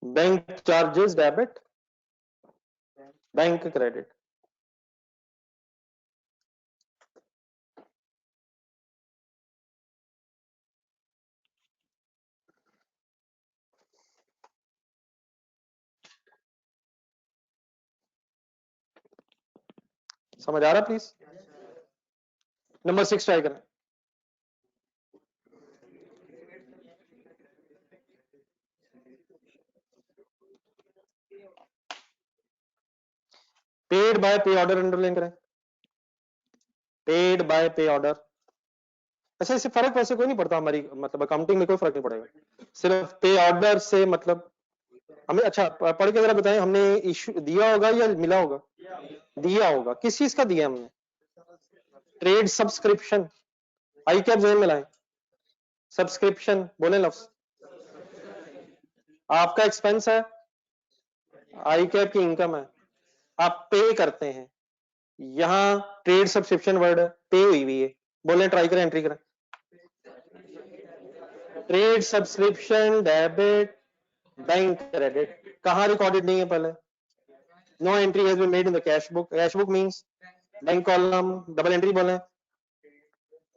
Bank charges debit, bank credit. समझ आ रहा प्लीज? नंबर 6 ट्राई करें। Paid by pay order underline करें। Paid by pay order. अच्छा, इससे फर्क वैसे कोई नहीं पड़ता हमारी, मतलब अकाउंटिंग में कोई फर्क नहीं पड़ेगा, सिर्फ पे ऑर्डर से मतलब हमें। अच्छा, पढ़ के जरा बताएं, हमने इशू दिया होगा या मिला होगा? दिया होगा। किस चीज का दिया हमने? Trade subscription. आई कैप जहन में लाएं। सब्सक्रिप्शन बोले लफ्ज। आपका एक्सपेंस है, आई कैप की इनकम है, आप पे करते हैं। यहां ट्रेड सब्सक्रिप्शन वर्ड है, पे हुई हुई है। बोले ट्राई करें, एंट्री करें। Trade subscription debit, bank credit. कहां रिकॉर्डेड नहीं है पहले? No entry has been made in the cash book. Cash book means bank column, double entry बोले।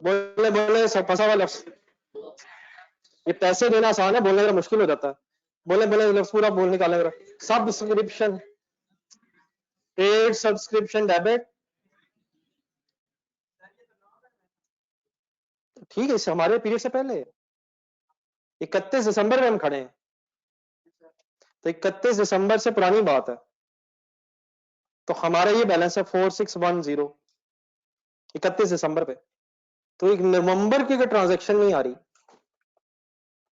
बोले बोले फंसा हुआ लफ्ज। ये पैसे देना आसान है, बोलने का मुश्किल हो जाता है। बोले बोले लफ्ज पूरा बोल निकाले जरा। सब्सक्रिप्शन, पेड सब्सक्रिप्शन डेबिट, ठीक है, इससे हमारे पीरियड से पहले 31 दिसंबर में हम खड़े हैं, तो 31 दिसंबर से पुरानी बात है। तो हमारा ये बैलेंस है 4610 31 दिसंबर पे। तो एक नवंबर की अगर ट्रांजैक्शन नहीं आ रही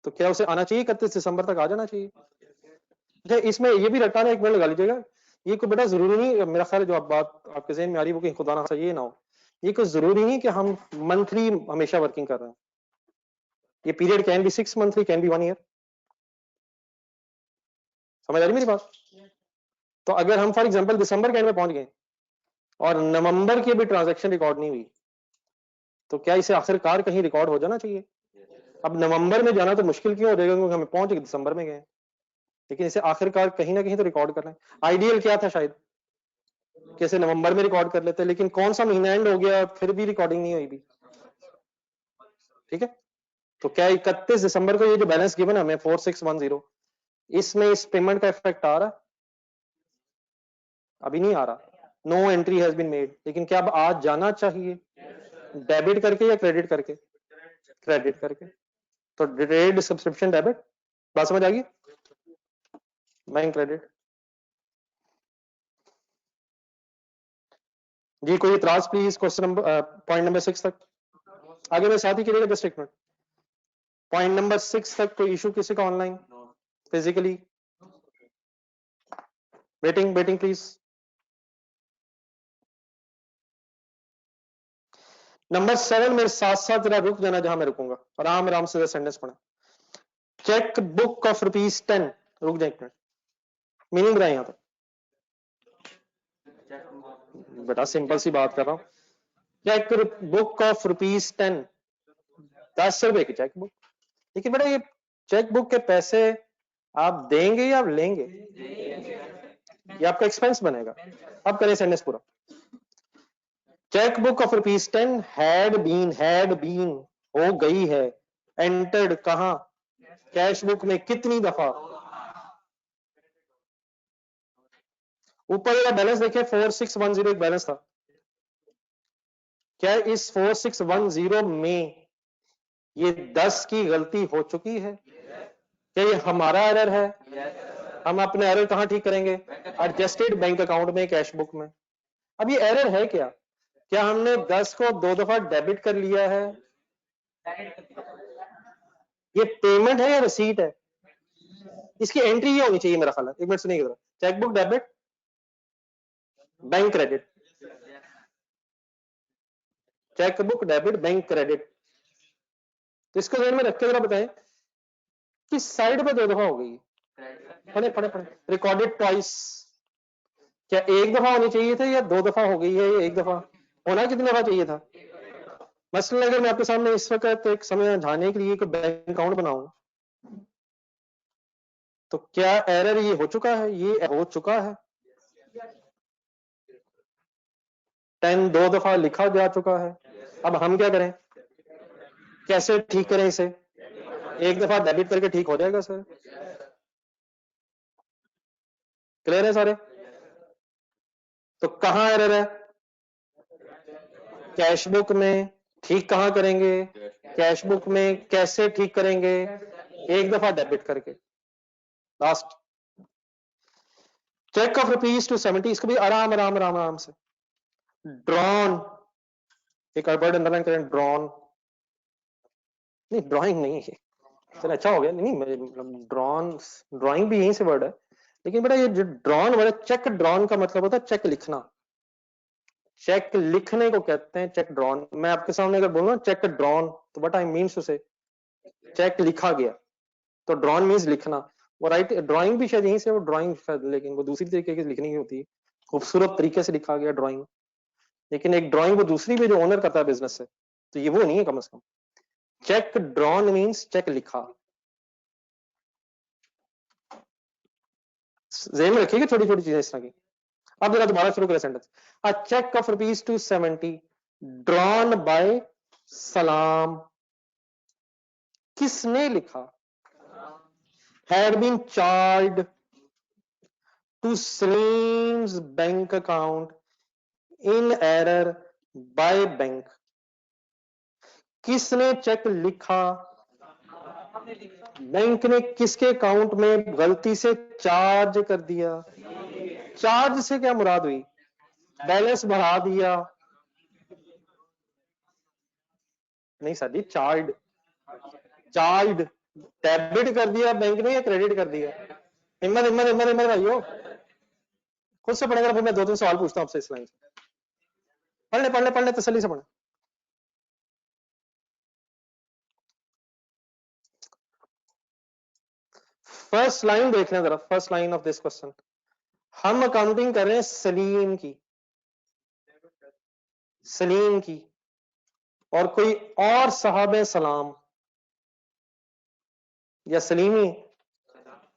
तो क्या उसे आना चाहिए? 31 दिसंबर तक आ जाना चाहिए। अच्छा, इसमें ये भी रटाना, एक मिनट लगा लीजिएगा। ये कोई बेटा जरूरी नहीं, मेरा ख्याल है जो आप बात आपके जहन में आ रही है वो कहीं खुदा ना ये ना हो, ये कोई जरूरी नहीं कि हम मंथली हमेशा वर्किंग कर रहे हैं। ये period can be 6 monthly, can be 1 year. समझ आ रही मेरी बात? तो अगर हम फॉर एग्जांपल दिसंबर के एंड में पहुंच गए और नवंबर की भी ट्रांजैक्शन रिकॉर्ड नहीं हुई, तो क्या इसे आखिरकार कहीं रिकॉर्ड हो जाना चाहिए? अब नवंबर में जाना तो मुश्किल क्यों हो जाएगा, क्योंकि हमें पहुंच गए दिसंबर में गए, लेकिन इसे आखिरकार कहीं ना कहीं तो रिकॉर्ड करना है। आइडियल क्या था, शायद कैसे नवंबर में रिकॉर्ड कर लेते, लेकिन कौन सा महीना एंड हो गया फिर भी रिकॉर्डिंग नहीं हुई भी। ठीक है, तो क्या 31 दिसंबर को ये जो बैलेंस गिवन है हमें 4610, इसमें इस पेमेंट का इफेक्ट आ रहा है? अभी नहीं आ रहा। No entry has been made, लेकिन क्या अब आज जाना चाहिए? डेबिट करके या क्रेडिट करके? क्रेडिट करके। तो ट्रेड सब्सक्रिप्शन डेबिट, बात समझ आ गई? बैंक क्रेडिट जी, कोई इतराज please question number point number 6 तक आगे मैं साथ ही करिएगा, जस्ट एक मिनट। पॉइंट नंबर 6 तक कोई इशू किसी का online physically? Waiting waiting please. Number 7 मेरे साथ साथ जरा रुक जाना जहां मैं रुकूंगा, आराम आराम से सेंटेंस पढ़ा। चेक बुक ऑफ ₹10, रुक जाए एक मिनट, मीनिंग बताए यहां तक। बेटा सिंपल सी बात कर रहा हूं। चेक बुक ऑफ ₹10, 10 रुपए की चेक बुक। लेकिन बेटा ये चेक बुक के पैसे आप देंगे या आप लेंगे? ये आपका एक्सपेंस बनेगा। अब करें सेंटेंस पूरा। Cheque book of ₹10 had been हो गई है, एंटर्ड कहां? कैश बुक में कितनी दफा? ऊपर वाला बैलेंस देखिए 4610 एक बैलेंस था। क्या इस 4610 में ये 10 की गलती हो चुकी है? क्या ये हमारा एरर है? हम अपने एरर कहां ठीक करेंगे? एडजस्टेड बैंक अकाउंट में, कैश बुक में। अब ये एरर है क्या? क्या हमने 10 को 2 दफा डेबिट कर लिया है? ये पेमेंट है या रिसीट है? इसकी एंट्री ये होनी चाहिए मेरा ख्याल है। एक मिनट सुनिए जरा। Chequebook debit, bank credit, chequebook debit, bank credit. तो इसको ध्यान में रख के जरा बताएं कि साइड पे 2 दफा हो गई। पढ़े पढ़े पढ़े। रिकॉर्डेड ट्वाइस, क्या एक दफा होनी चाहिए था या 2 दफा हो गई है या एक दफा? होना कितनी दफा चाहिए था? मसलन अगर मैं आपके सामने इस वक्त एक समय समझाने के लिए बैंक अकाउंट बनाऊं, तो क्या एरर ये हो चुका है? ये हो चुका है। 10 2 दफा लिखा जा चुका है। अब हम क्या करें? कैसे ठीक करें इसे? एक दफा डेबिट करके ठीक हो जाएगा सर। क्लियर है सारे? तो कहां एरर है? कैश बुक में। ठीक कहां करेंगे? कैश बुक में। कैसे ठीक करेंगे? एक दफा डेबिट करके। लास्ट चेक ऑफ ₹270, इसको भी आराम आराम आराम आराम से। ड्रॉन, एक वर्ड अंडरलाइन करें, ड्रॉन नहीं, ड्राइंग नहीं है। चलो अच्छा हो गया। नहीं मतलब ड्रॉन, ड्राइंग भी यहीं से वर्ड है, लेकिन बेटा ये जो ड्रॉन वर्ड है, चेक ड्रॉन का मतलब होता है चेक लिखना। चेक लिखने को कहते हैं चेक ड्रॉन। मैं आपके सामने अगर बोलूं चेक ड्रॉन, तो व्हाट आई मीन्स टू से चेक लिखा गया। तो ड्रॉन मीन्स लिखना। वो राइट, ड्राइंग भी शायद यहीं से, वो ड्राइंग शायद, लेकिन वो दूसरी तरीके की लिखनी होती है, खूबसूरत तरीके से लिखा गया ड्राइंग। लेकिन एक ड्राइंग वो दूसरी भी जो ओनर करता है बिजनेस से, तो ये वो नहीं है कम से कम। चेक ड्रॉन मीन्स चेक लिखा। ज़हन में रखिएगा छोटी छोटी चीजें इस तरह की। अब जरा दोबारा शुरू करें sentence. A cheque of ₹270 drawn by Salam. किसने लिखा? Had been charged to Salim's bank account in error by bank. किसने चेक लिखा? बैंक ने किसके अकाउंट में गलती से चार्ज कर दिया? चार्ज से क्या मुराद हुई? बैलेंस बढ़ा दिया? नहीं सर जी, चार्ज, चार्ज डेबिट कर दिया बैंक ने या क्रेडिट कर दिया? हिम्मत हिम्मत हिम्मत हिम्मत भाइयों, खुद से पढ़ेगा। फिर मैं 2-3 सवाल पूछता हूं आपसे इस लाइन से। पढ़ ले तसल्ली से पढ़े। फर्स्ट लाइन देख लें जरा, first line of this question. हम अकाउंटिंग कर रहे हैं सलीम की, सलीम की, और कोई और साहब सलाम या सलीमी,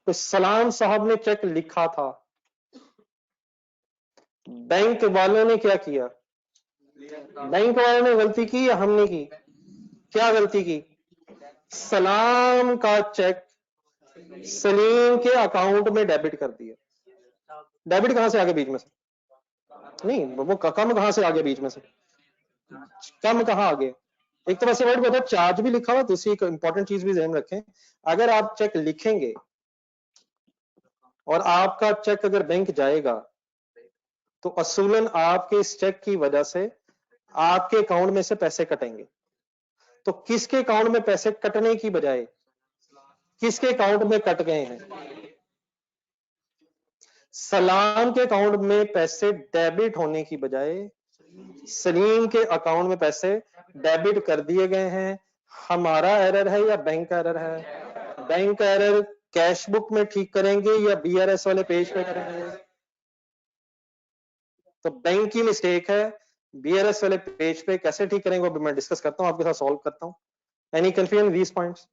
तो सलाम साहब ने चेक लिखा था। बैंक वालों ने क्या किया? बैंक वालों ने गलती की या हमने की? क्या गलती की? सलाम का चेक सलीम के अकाउंट में डेबिट कर दिया। डेबिट कहां से आगे बीच में से? नहीं, वो कम कहां से आगे बीच में से? कम कहां आगे? एक तो वैसे वर्ड बताओ, चार्ज भी लिखा हुआ, दूसरी एक इंपॉर्टेंट चीज भी ध्यान रखें, अगर आप चेक लिखेंगे और आपका चेक अगर बैंक जाएगा तो असूलन आपके इस चेक की वजह से आपके अकाउंट में से पैसे कटेंगे। तो किसके अकाउंट में पैसे कटने की बजाय किसके अकाउंट में कट गए हैं? सलाम के अकाउंट में पैसे डेबिट होने की बजाय सलीम के अकाउंट में पैसे डेबिट कर दिए गए हैं। हमारा एरर है या बैंक का एरर है? बैंक का एरर कैश बुक में ठीक करेंगे या बीआरएस वाले पेज पे करेंगे? तो बैंक की मिस्टेक है, बीआरएस वाले पेज पे कैसे ठीक करेंगे वो मैं डिस्कस करता हूं, आपके साथ सॉल्व करता हूं। एनी कंफ्यूजन दीस पॉइंट्स?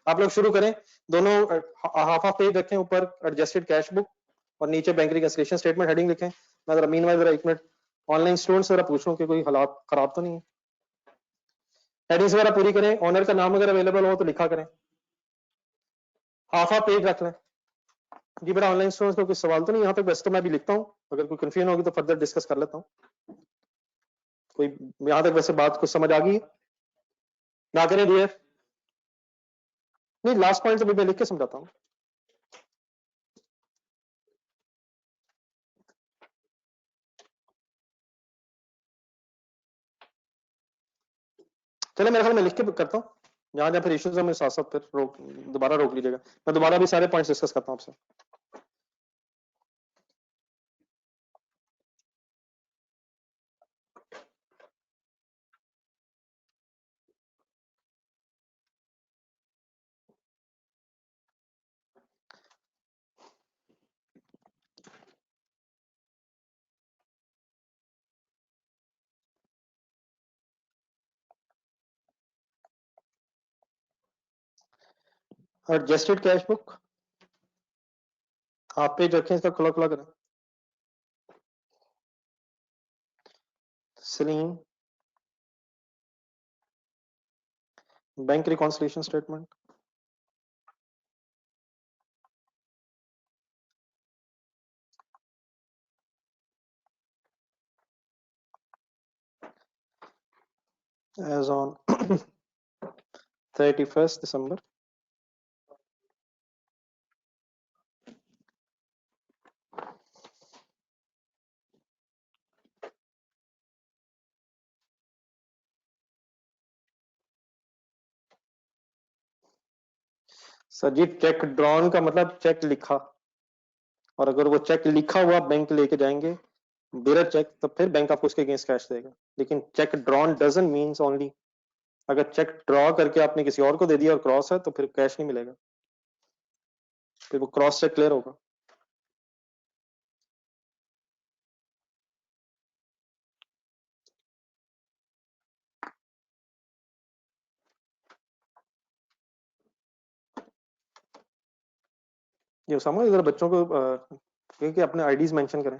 आप लोग शुरू करें, दोनों हाफ हाफ पेज रखें, ऊपर एडजस्टेड कैश बुक और नीचे बैंक रिकंसिलिएशन स्टेटमेंट हेडिंग लिखें। मैं जरा मीनवाइल जरा 1 मिनट ऑनलाइन स्टूडेंट्स जरा पूछूं कि कोई हालात खराब तो नहीं है। हेडिंग्स वगैरह पूरी करें, ऑनर का नाम अगर अवेलेबल हो तो लिखा करें, हाफ हाफ पेज रख लें। जी बेटा ऑनलाइन स्टूडेंट्स को कोई सवाल तो नहीं? यहाँ तक वैसे तो मैं भी लिखता हूँ, अगर कोई कंफ्यूजन होगी तो फर्दर डिस्कस कर लेता हूँ। कोई यहाँ तक वैसे बात कुछ समझ आ गई? ना करें डियर, नहीं लास्ट पॉइंट तो मैं लिख के समझाता हूँ। चलो मेरे ख्याल में लिख के करता हूँ, जहां जहां फिर इश्यूज है मेरे साथ साथ फिर दोबारा रोक लीजिएगा, मैं दोबारा भी सारे पॉइंट्स डिस्कस करता हूँ आपसे। एडजस्टेड कैश बुक आप पेज रखें, इसका खुला खुला करें। Salim bank reconciliation statement, as on 31 December sir ji, cheque drawn का मतलब चेक लिखा, और अगर वो चेक लिखा हुआ बैंक लेके जाएंगे बिना चेक तो फिर बैंक आपको उसके अगेंस्ट कैश देगा। लेकिन check drawn doesn't means only, अगर चेक ड्रॉ करके आपने किसी और को दे दिया और क्रॉस है तो फिर कैश नहीं मिलेगा, फिर वो क्रॉस चेक क्लियर होगा। ये उसामा इधर बच्चों को कि अपने आईडीज मेंशन करें,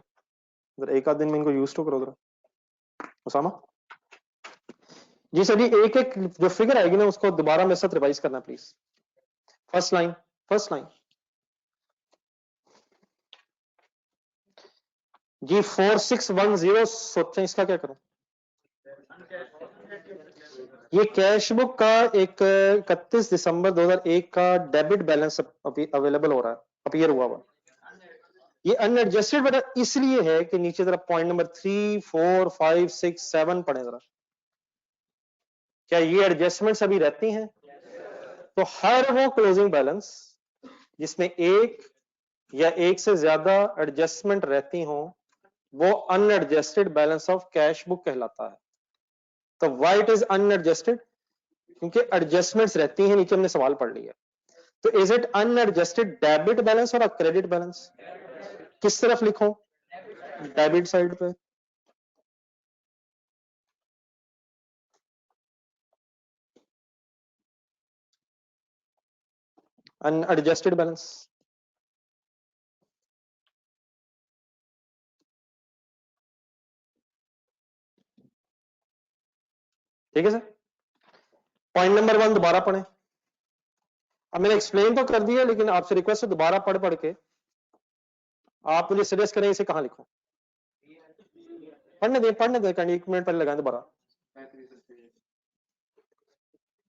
इधर एक आध दिन में इनको यूज तो करो जरा। उसामा जी सर जी, एक एक जो फिगर आएगी ना उसको दोबारा मेरे साथ रिवाइज करना please. First line, first line जी 4610 सोचें इसका क्या करूं। ये कैश बुक का एक 31 दिसंबर 2001 का डेबिट बैलेंस अवेलेबल हो रहा है, अपीयर हुआ हुआ। ये अनएडजस्टेड बेटा इसलिए है कि नीचे जरा पॉइंट नंबर 3, 4, 5, 6, 7 पढ़े जरा, क्या ये एडजस्टमेंट्स अभी रहती हैं? तो हर वो क्लोजिंग बैलेंस जिसमें एक या एक से ज्यादा एडजस्टमेंट रहती हो वो unadjusted balance of cash book कहलाता है। तो व्हाई इट इज अनएडजस्टेड? क्योंकि एडजस्टमेंट्स रहती हैं, नीचे हमने सवाल पढ़ लिया। तो is it unadjusted debit balance और क्रेडिट बैलेंस? किस तरफ लिखूं? डेबिट साइड पे। अनएडजस्टेड बैलेंस, ठीक है सर। पॉइंट नंबर 1 दोबारा पढ़ें, अब मैंने एक्सप्लेन तो कर दिया लेकिन आपसे रिक्वेस्ट है दोबारा पढ़ पढ़ के आप मुझे सजेस्ट करें इसे कहां लिखूं। पढ़ने दें 1 मिनट पहले लगाएं दोबारा।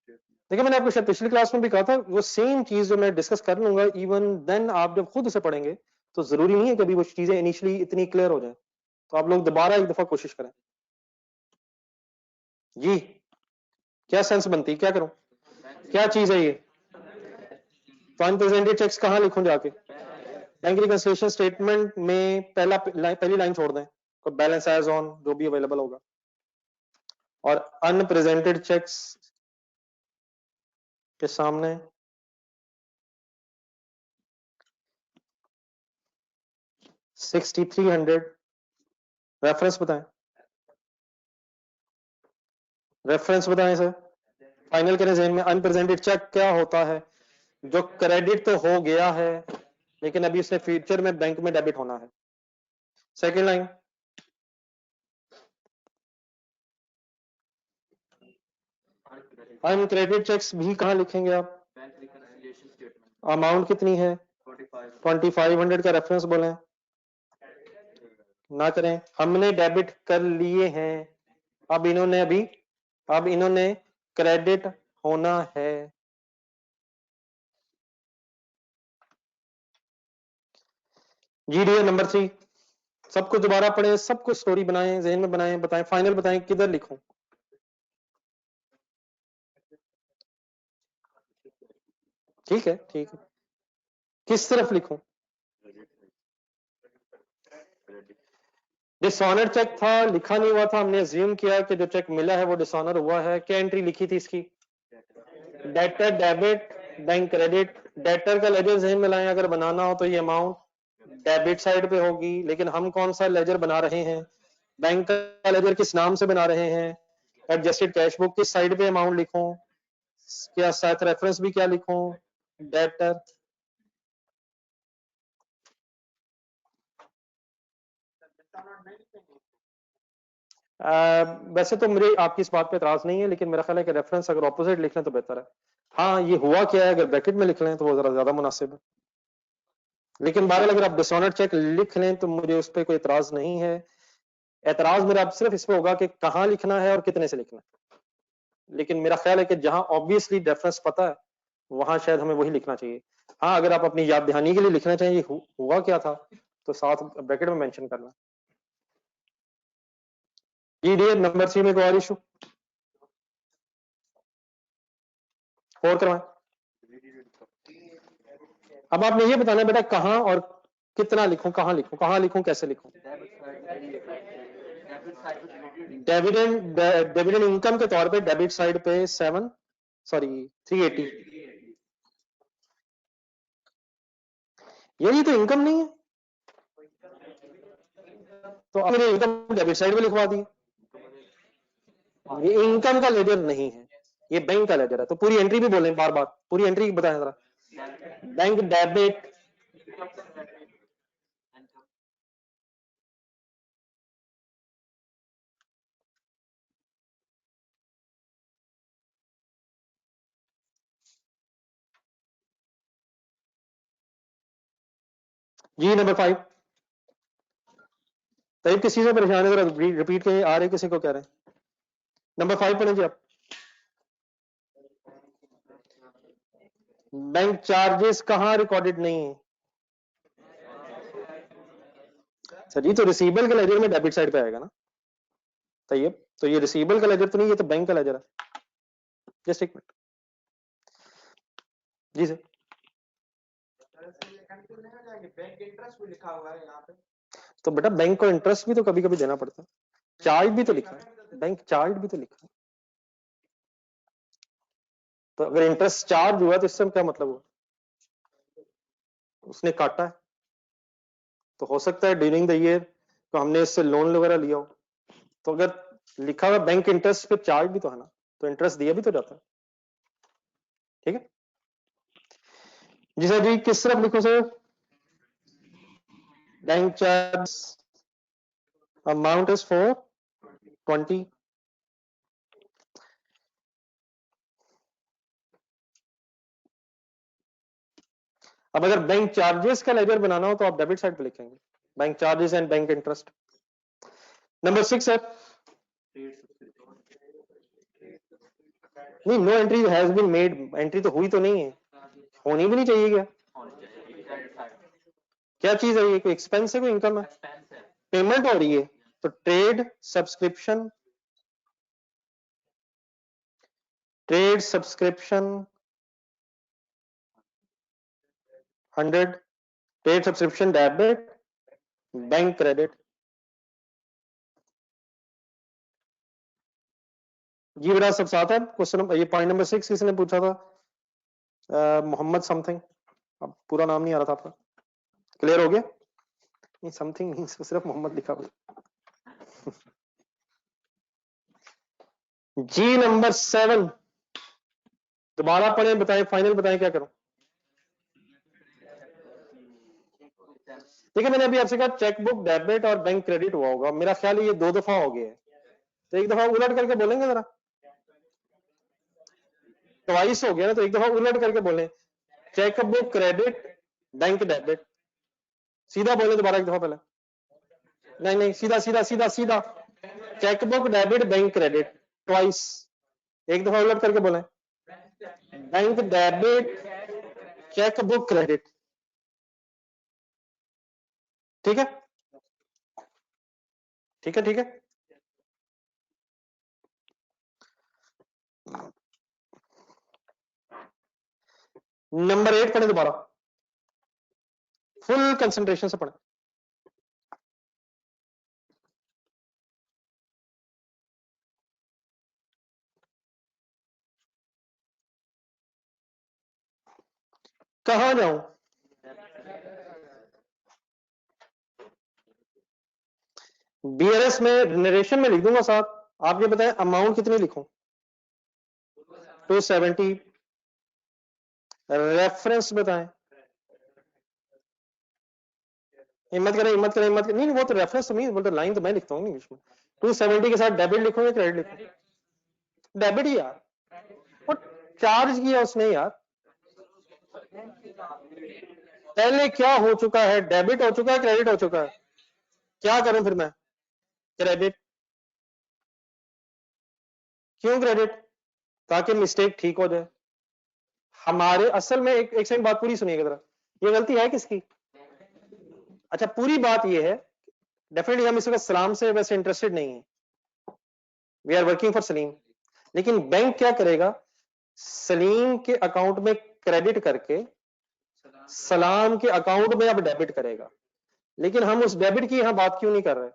देखिए मैंने आपको शायद पिछली क्लास में भी कहा था, वो सेम चीज जो मैं डिस्कस कर लूंगा, इवन देन आप जब खुद उसे पढ़ेंगे तो जरूरी नहीं है कभी वो चीजें इनिशियली इतनी क्लियर हो जाए, तो आप लोग दोबारा एक दफा कोशिश करें। जी क्या सेंस बनती है, क्या करूं, क्या चीज है ये? तो अनप्रेजेंटेड चेक्स कहां लिखूं जाके? बैंक रिकंसिलिएशन स्टेटमेंट में पहली लाइन छोड़ दें, तो बैलेंस एज ऑन जो भी अवेलेबल होगा, और अनप्रेजेंटेड चेक्स के सामने 6300 रेफरेंस बताएं, रेफरेंस बताएं सर। फाइनल करें ज़हन में, अनप्रेजेंटेड चेक क्या होता है? जो क्रेडिट तो हो गया है लेकिन अभी उसने फ्यूचर में बैंक में डेबिट होना है। सेकेंड लाइन, अनक्रेडिट चेक्स भी कहां लिखेंगे आप? अमाउंट कितनी है? 2500 का रेफरेंस बोलें ना करें, हमने डेबिट कर लिए हैं, अब इन्होंने क्रेडिट होना है। जीडीए नंबर 3, सब कुछ दोबारा पढ़े, सब कुछ स्टोरी बनाएं, जहन में बनाएं, बताएं फाइनल, बताएं किधर लिखूं? ठीक है ठीक है, किस तरफ लिखूं? डिसऑनर चेक था, लिखा नहीं हुआ था, हमने अज्यूम किया कि जो चेक मिला है वो डिसऑनर हुआ है। क्या एंट्री लिखी थी इसकी? Debtor debit, bank credit. Debtor का लेजर जहन में लाएं, अगर बनाना हो तो ये अमाउंट डेबिट साइड पे होगी, लेकिन हम कौन सा लेजर बना रहे हैं? बैंक का लेजर किस नाम से बना रहे हैं? एडजस्टेड कैश बुक, किस साइड पे अमाउंट लिखूं? क्या साथ रेफरेंस भी क्या लिखूं? डेटर। वैसे तो मुझे आपकी इस बात पे एतराज नहीं है, लेकिन मेरा ख्याल है कि रेफरेंस अगर ऑपोजिट लिख लें तो बेहतर है। हाँ ये हुआ क्या है, अगर ब्रैकेट में लिख लें तो वो जरा ज्यादा मुनासिब है, लेकिन बहरहाल अगर आप डिसऑनर चेक लिख लें तो मुझे उस पर कोई एतराज नहीं है। एतराज मेरा अब सिर्फ इस पे होगा कि कहाँ लिखना है और कितने से लिखना है, लेकिन मेरा ख्याल है कि जहां ऑब्वियसली रेफरेंस पता है वहां शायद हमें वही लिखना चाहिए। हाँ अगर आप अपनी याद दहानी के लिए लिखना चाहिए हुआ क्या था तो साथ ब्रैकेट में मेंशन करना। जीडीए नंबर 3 में कोई और इशू? 4 करवाएं। अब आपने ये बताना है बेटा कहाँ और कितना लिखूं, कहाँ लिखूं, कहाँ लिखूं, कैसे लिखूं? डिविडेंड, डिविडेंड इनकम के तौर पे डेबिट साइड पे 380। यही तो इनकम नहीं है, तो आपने इनकम डेबिट साइड पे लिखवा दी। ये इनकम का लेजर नहीं है, ये बैंक का लेजर है, तो पूरी एंट्री भी बोलें बार बार, पूरी एंट्री बताएं जरा। बैंक डेबिट, जी नंबर 5। तब किसी से परेशान है जरा रिपीट के आ रहे, किसी को कह रहे हैं? नंबर 5 पढ़ें जी आप। बैंक चार्जेस कहाँ रिकॉर्डेड नहीं है? सर जी तो रिसीवेबल के लेजर में डेबिट साइड पे आएगा ना। तो ये रिसीवेबल का लेजर तो नहीं, ये तो बैंक का लेजर है। जस्ट एक मिनट जी सर। तो बेटा बैंक को इंटरेस्ट भी तो कभी कभी देना पड़ता है, चार्ज भी तो लिखा है, बैंक चार्ज भी तो लिखा है। तो अगर इंटरेस्ट चार्ज हुआ तो इससे क्या मतलब हुआ? उसने काटा है, तो हो सकता है ड्यूरिंग द ईयर तो हमने इससे लोन वगैरह लिया हो, तो अगर लिखा हुआ बैंक इंटरेस्ट पे चार्ज भी तो है ना, तो इंटरेस्ट दिया भी तो जाता है। ठीक है जी सर जी, किस तरफ लिखो sir? Bank charge amount is for 20। अब अगर बैंक चार्जेस का लेजर बनाना हो तो आप डेबिट साइड पे लिखेंगे, bank charges and bank interest. Number 6 है, नहीं, no entry has been made, entry तो हुई तो नहीं है, होनी भी नहीं चाहिए। क्या क्या चीज है ये? कोई एक्सपेंस है, कोई इनकम है? पेमेंट हो रही है, तो trade subscription, trade subscription 100, trade subscription debit, bank credit. जी बेटा सब साथ है। क्वेश्चन ये पॉइंट नंबर 6 किसने पूछा था? मोहम्मद समथिंग, अब पूरा नाम नहीं आ रहा था आपका। क्लियर हो गया? नहीं समथिंग नहीं, सिर्फ मोहम्मद लिखा हुआ। जी नंबर 7 दोबारा पढ़े, बताएं फाइनल, बताएं क्या करूं। ठीक है, मैंने अभी आपसे कहा चेकबुक डेबिट और बैंक क्रेडिट हुआ होगा, मेरा ख्याल है ये 2 दफा हो गया है, तो एक दफा उलट करके बोलेंगे जरा। ट्वाइस हो गया ना, तो एक दफा उलट करके बोलें, चेकबुक क्रेडिट, बैंक डेबिट। सीधा बोले दोबारा एक दफा पहले। नहीं नहीं, सीधा सीधा सीधा सीधा, chequebook debit bank credit, twice. एक दफा उलट करके बोले, बैंक डेबिट चेकबुक क्रेडिट। ठीक है ठीक है ठीक है। नंबर 8 पढ़े दोबारा, फुल कंसंट्रेशन से पढ़े। कहां जाऊं? बीआरएस में नरेशन में लिख दूंगा साथ। आप ये बताएं अमाउंट कितनी लिखूं? 270। रेफरेंस बताएं। हिम्मत करें हिम्मत करें हिम्मत करें, नहीं वो तो रेफरेंस तो नहीं, वो तो लाइन तो मैं लिखता हूँ इंग्लिश में। 270 के साथ डेबिट लिखूं या क्रेडिट लिखूं? डेबिट ही यार, वो चार्ज किया उसने यार। पहले क्या हो चुका है? डेबिट हो चुका है, क्रेडिट हो चुका है। क्या करूं फिर मैं? क्रेडिट। क्यों क्रेडिट? ताकि मिस्टेक ठीक हो जाए। हमारे असल में एक सेकंड बात पूरी सुनिएगा जरा, ये गलती है किसकी? अच्छा पूरी बात ये है, डेफिनेटली हम इस वक्त सलाम से वैसे इंटरेस्टेड नहीं है, we are working for Salim. लेकिन बैंक क्या करेगा? सलीम के अकाउंट में क्रेडिट करके सलाम के अकाउंट में अब डेबिट करेगा। लेकिन हम उस डेबिट की यहां बात क्यों नहीं कर रहे?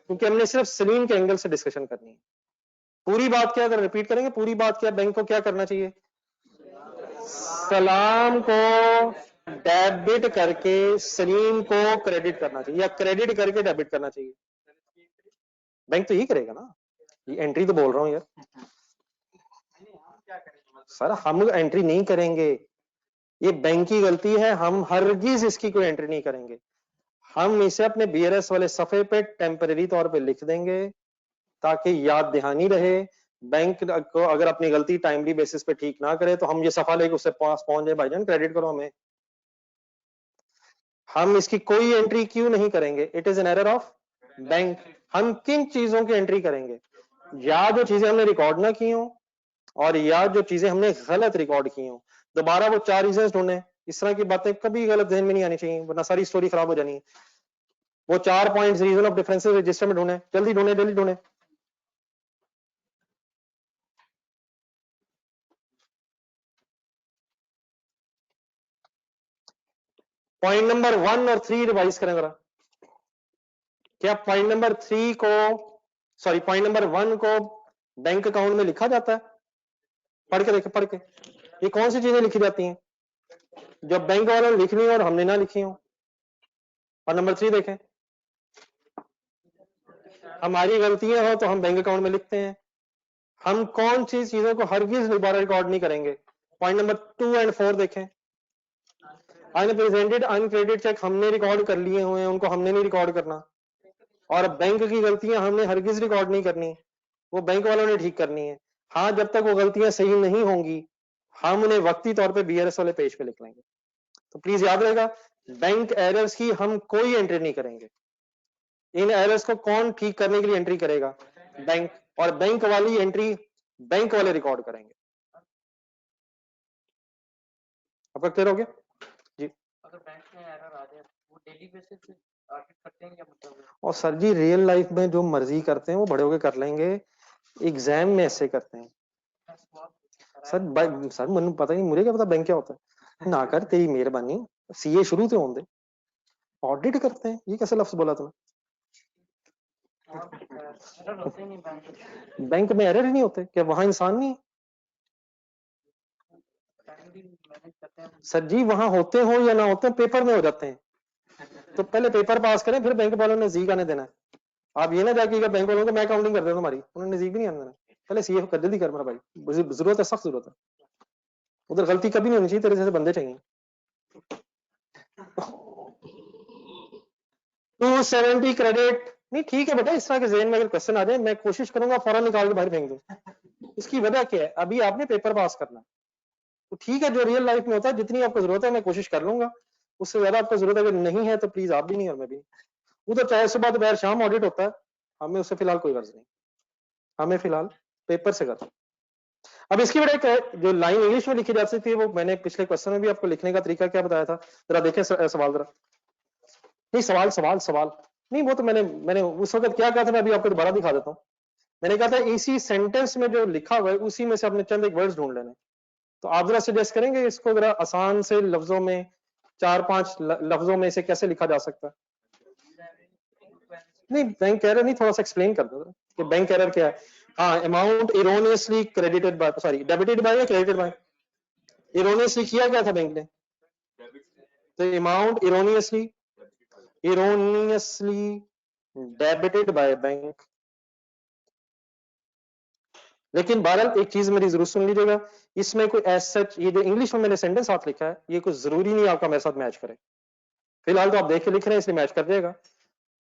क्योंकि हमने सिर्फ सलीम के एंगल से डिस्कशन करनी है। पूरी बात क्या, अगर रिपीट करेंगे, पूरी बात क्या, बैंक को क्या करना चाहिए? सलाम को डेबिट करके सलीम को क्रेडिट करना चाहिए, या क्रेडिट करके डेबिट करना चाहिए। बैंक तो यही करेगा ना, ये एंट्री तो बोल रहा हूं यार। सर हम एंट्री नहीं करेंगे, ये बैंक की गलती है, हम हरगिज इसकी कोई एंट्री नहीं करेंगे। हम इसे अपने बीआरएस वाले सफे पे टेम्परेरी तौर पे लिख देंगे ताकि याद दहानी रहे। बैंक को अगर अपनी गलती टाइमली बेसिस पे ठीक ना करे तो हम ये सफा लेके उससे पास पहुंच जाए, भाईजान क्रेडिट करो हमें। हम इसकी कोई एंट्री क्यों नहीं करेंगे? It is an error of bank. हम किन चीजों की एंट्री करेंगे? या जो चीजें हमने रिकॉर्ड ना की हो, और या जो चीजें हमने गलत रिकॉर्ड की हो। दोबारा वो 4 रीजंस ढूंढे, इस तरह की बातें कभी गलत ध्यान में नहीं आनी चाहिए, वरना सारी स्टोरी खराब हो जानी है। वो 4 points reason of differences register में ढूंढे, जल्दी ढूंढे जल्दी ढूंढे। पॉइंट नंबर 1 और 3 रिवाइज करें जरा। क्या पॉइंट नंबर 3 को, सॉरी पॉइंट नंबर 1 को बैंक अकाउंट में लिखा जाता है? पढ़ के देखे, पढ़ के, ये कौन सी चीजें लिखी जाती हैं जो बैंक वालों ने लिखनी हो और हमने ना लिखी हो? और नंबर 3 देखें, हमारी गलतियां हो तो हम बैंक अकाउंट में लिखते हैं। हम कौन सी चीजों को हरगिज दोबारा रिकॉर्ड नहीं करेंगे? पॉइंट नंबर 2 एंड 4 देखें। अनप्रेजेंटेड अनक्रेडिट चेक हमने रिकॉर्ड कर लिए हुए हैं, उनको हमने नहीं रिकॉर्ड करना। और बैंक की गलतियां हमने हरगिज रिकॉर्ड नहीं करनी, वो बैंक वालों ने ठीक करनी है। हाँ, जब तक वो गलतियां सही नहीं होंगी हम उन्हें वक्ती तौर पे बीआरएस वाले पेज पे लिख लेंगे। तो प्लीज याद रहेगा, बैंक एरर्स की हम कोई एंट्री नहीं करेंगे। इन एरर्स को कौन ठीक करने के लिए एंट्री करेगा? बैंक। और बैंक वाली एंट्री बैंक वाले रिकॉर्ड करेंगे। आपका क्लियर हो गया जी? अगर बैंक में एरर आ जाए वो डेली बेसिस पे ऑडिट करते हैं या मतलब? और सर जी रियल लाइफ में जो मर्जी करते हैं वो बड़े होके कर लेंगे, एग्जाम में ऐसे करते हैं सर। सर मैंने पता नहीं, मुझे क्या पता बैंक क्या होता है। ना कर, तेरी मेहरबानी, सीए शुरू से होंगे ऑडिट करते हैं, ये कैसे लफ्ज बोला तुमने? एरर होते नहीं बैंक बैंक में एरर ही नहीं होते क्या? वहां इंसान नहीं है? मैनेज करते हैं सर जी वहां होते हो या ना होते हैं, पेपर में हो जाते हैं। तो पहले पेपर पास करें, फिर बैंक वालों ने नजदीक आने देना है। आप ये ना जाके बैंक वालों को मैं काउंटिंग कर देता हूं तुम्हारी, उन्होंने नजदीक भी नहीं आने देना। पहले सीए कर, जल्दी कर मेरा भाई, जरूरत है, सख्त जरूरत है। उधर गलती कभी नहीं होनी चाहिए, तेरे जैसे बंदे चाहिए। 270 क्रेडिट नहीं, ठीक है बेटा, इस तरह के ज़हन में अगर क्वेश्चन आ जाए मैं कोशिश करूंगा फौरन निकाल के बाहर फेंक दूं। इसकी वजह क्या है? अभी आपने पेपर पास करना है, तो ठीक है जो रियल लाइफ में होता है जितनी आपको जरूरत है मैं कोशिश कर लूंगा, उससे ज्यादा आपको जरूरत अगर नहीं है तो प्लीज आप भी नहीं और मैं भी नहीं। उधर चाहे सुबह दोपहर शाम ऑडिट होता है, हमें उससे फिलहाल कोई गर्ज नहीं, हमें फिलहाल पेपर से गर्ज। अब इसकी वजह जो लाइन इंग्लिश में लिखी जा सकती है वो मैंने पिछले क्वेश्चन में भी आपको लिखने का तरीका क्या बताया था, जरा देखें सवाल जरा। नहीं सवाल सवाल सवाल नहीं, वो तो मैंने उस वक्त क्या कहा था, मैं अभी आपको दोबारा दिखा देता हूँ। मैंने कहा था इसी सेंटेंस में जो लिखा हुआ है उसी में से आपने चंद एक वर्ड्स ढूंढ लेने। तो आप जरा सजेस्ट करेंगे इसको जरा आसान से लफ्जों में, 4-5 लफ्जों में इसे कैसे लिखा जा सकता है? नहीं बैंक एरर नहीं, थोड़ा सा एक्सप्लेन कर दो कि बैंक एरर क्या है। हाँ, amount erroneously credited by, sorry debited by या क्रेडिटेड बाय? इरोनियसली किया क्या था बैंक ने? तो amount erroneously debited by bank. लेकिन बहरहाल एक चीज मेरी जरूर सुन लीजिएगा, इसमें कोई एज सच ये जो इंग्लिश में मैंने सेंटेंस साथ लिखा है ये कोई जरूरी नहीं आपका मेरे साथ मैच करे। फिलहाल तो आप देख के लिख रहे हैं इसलिए मैच कर जाएगा,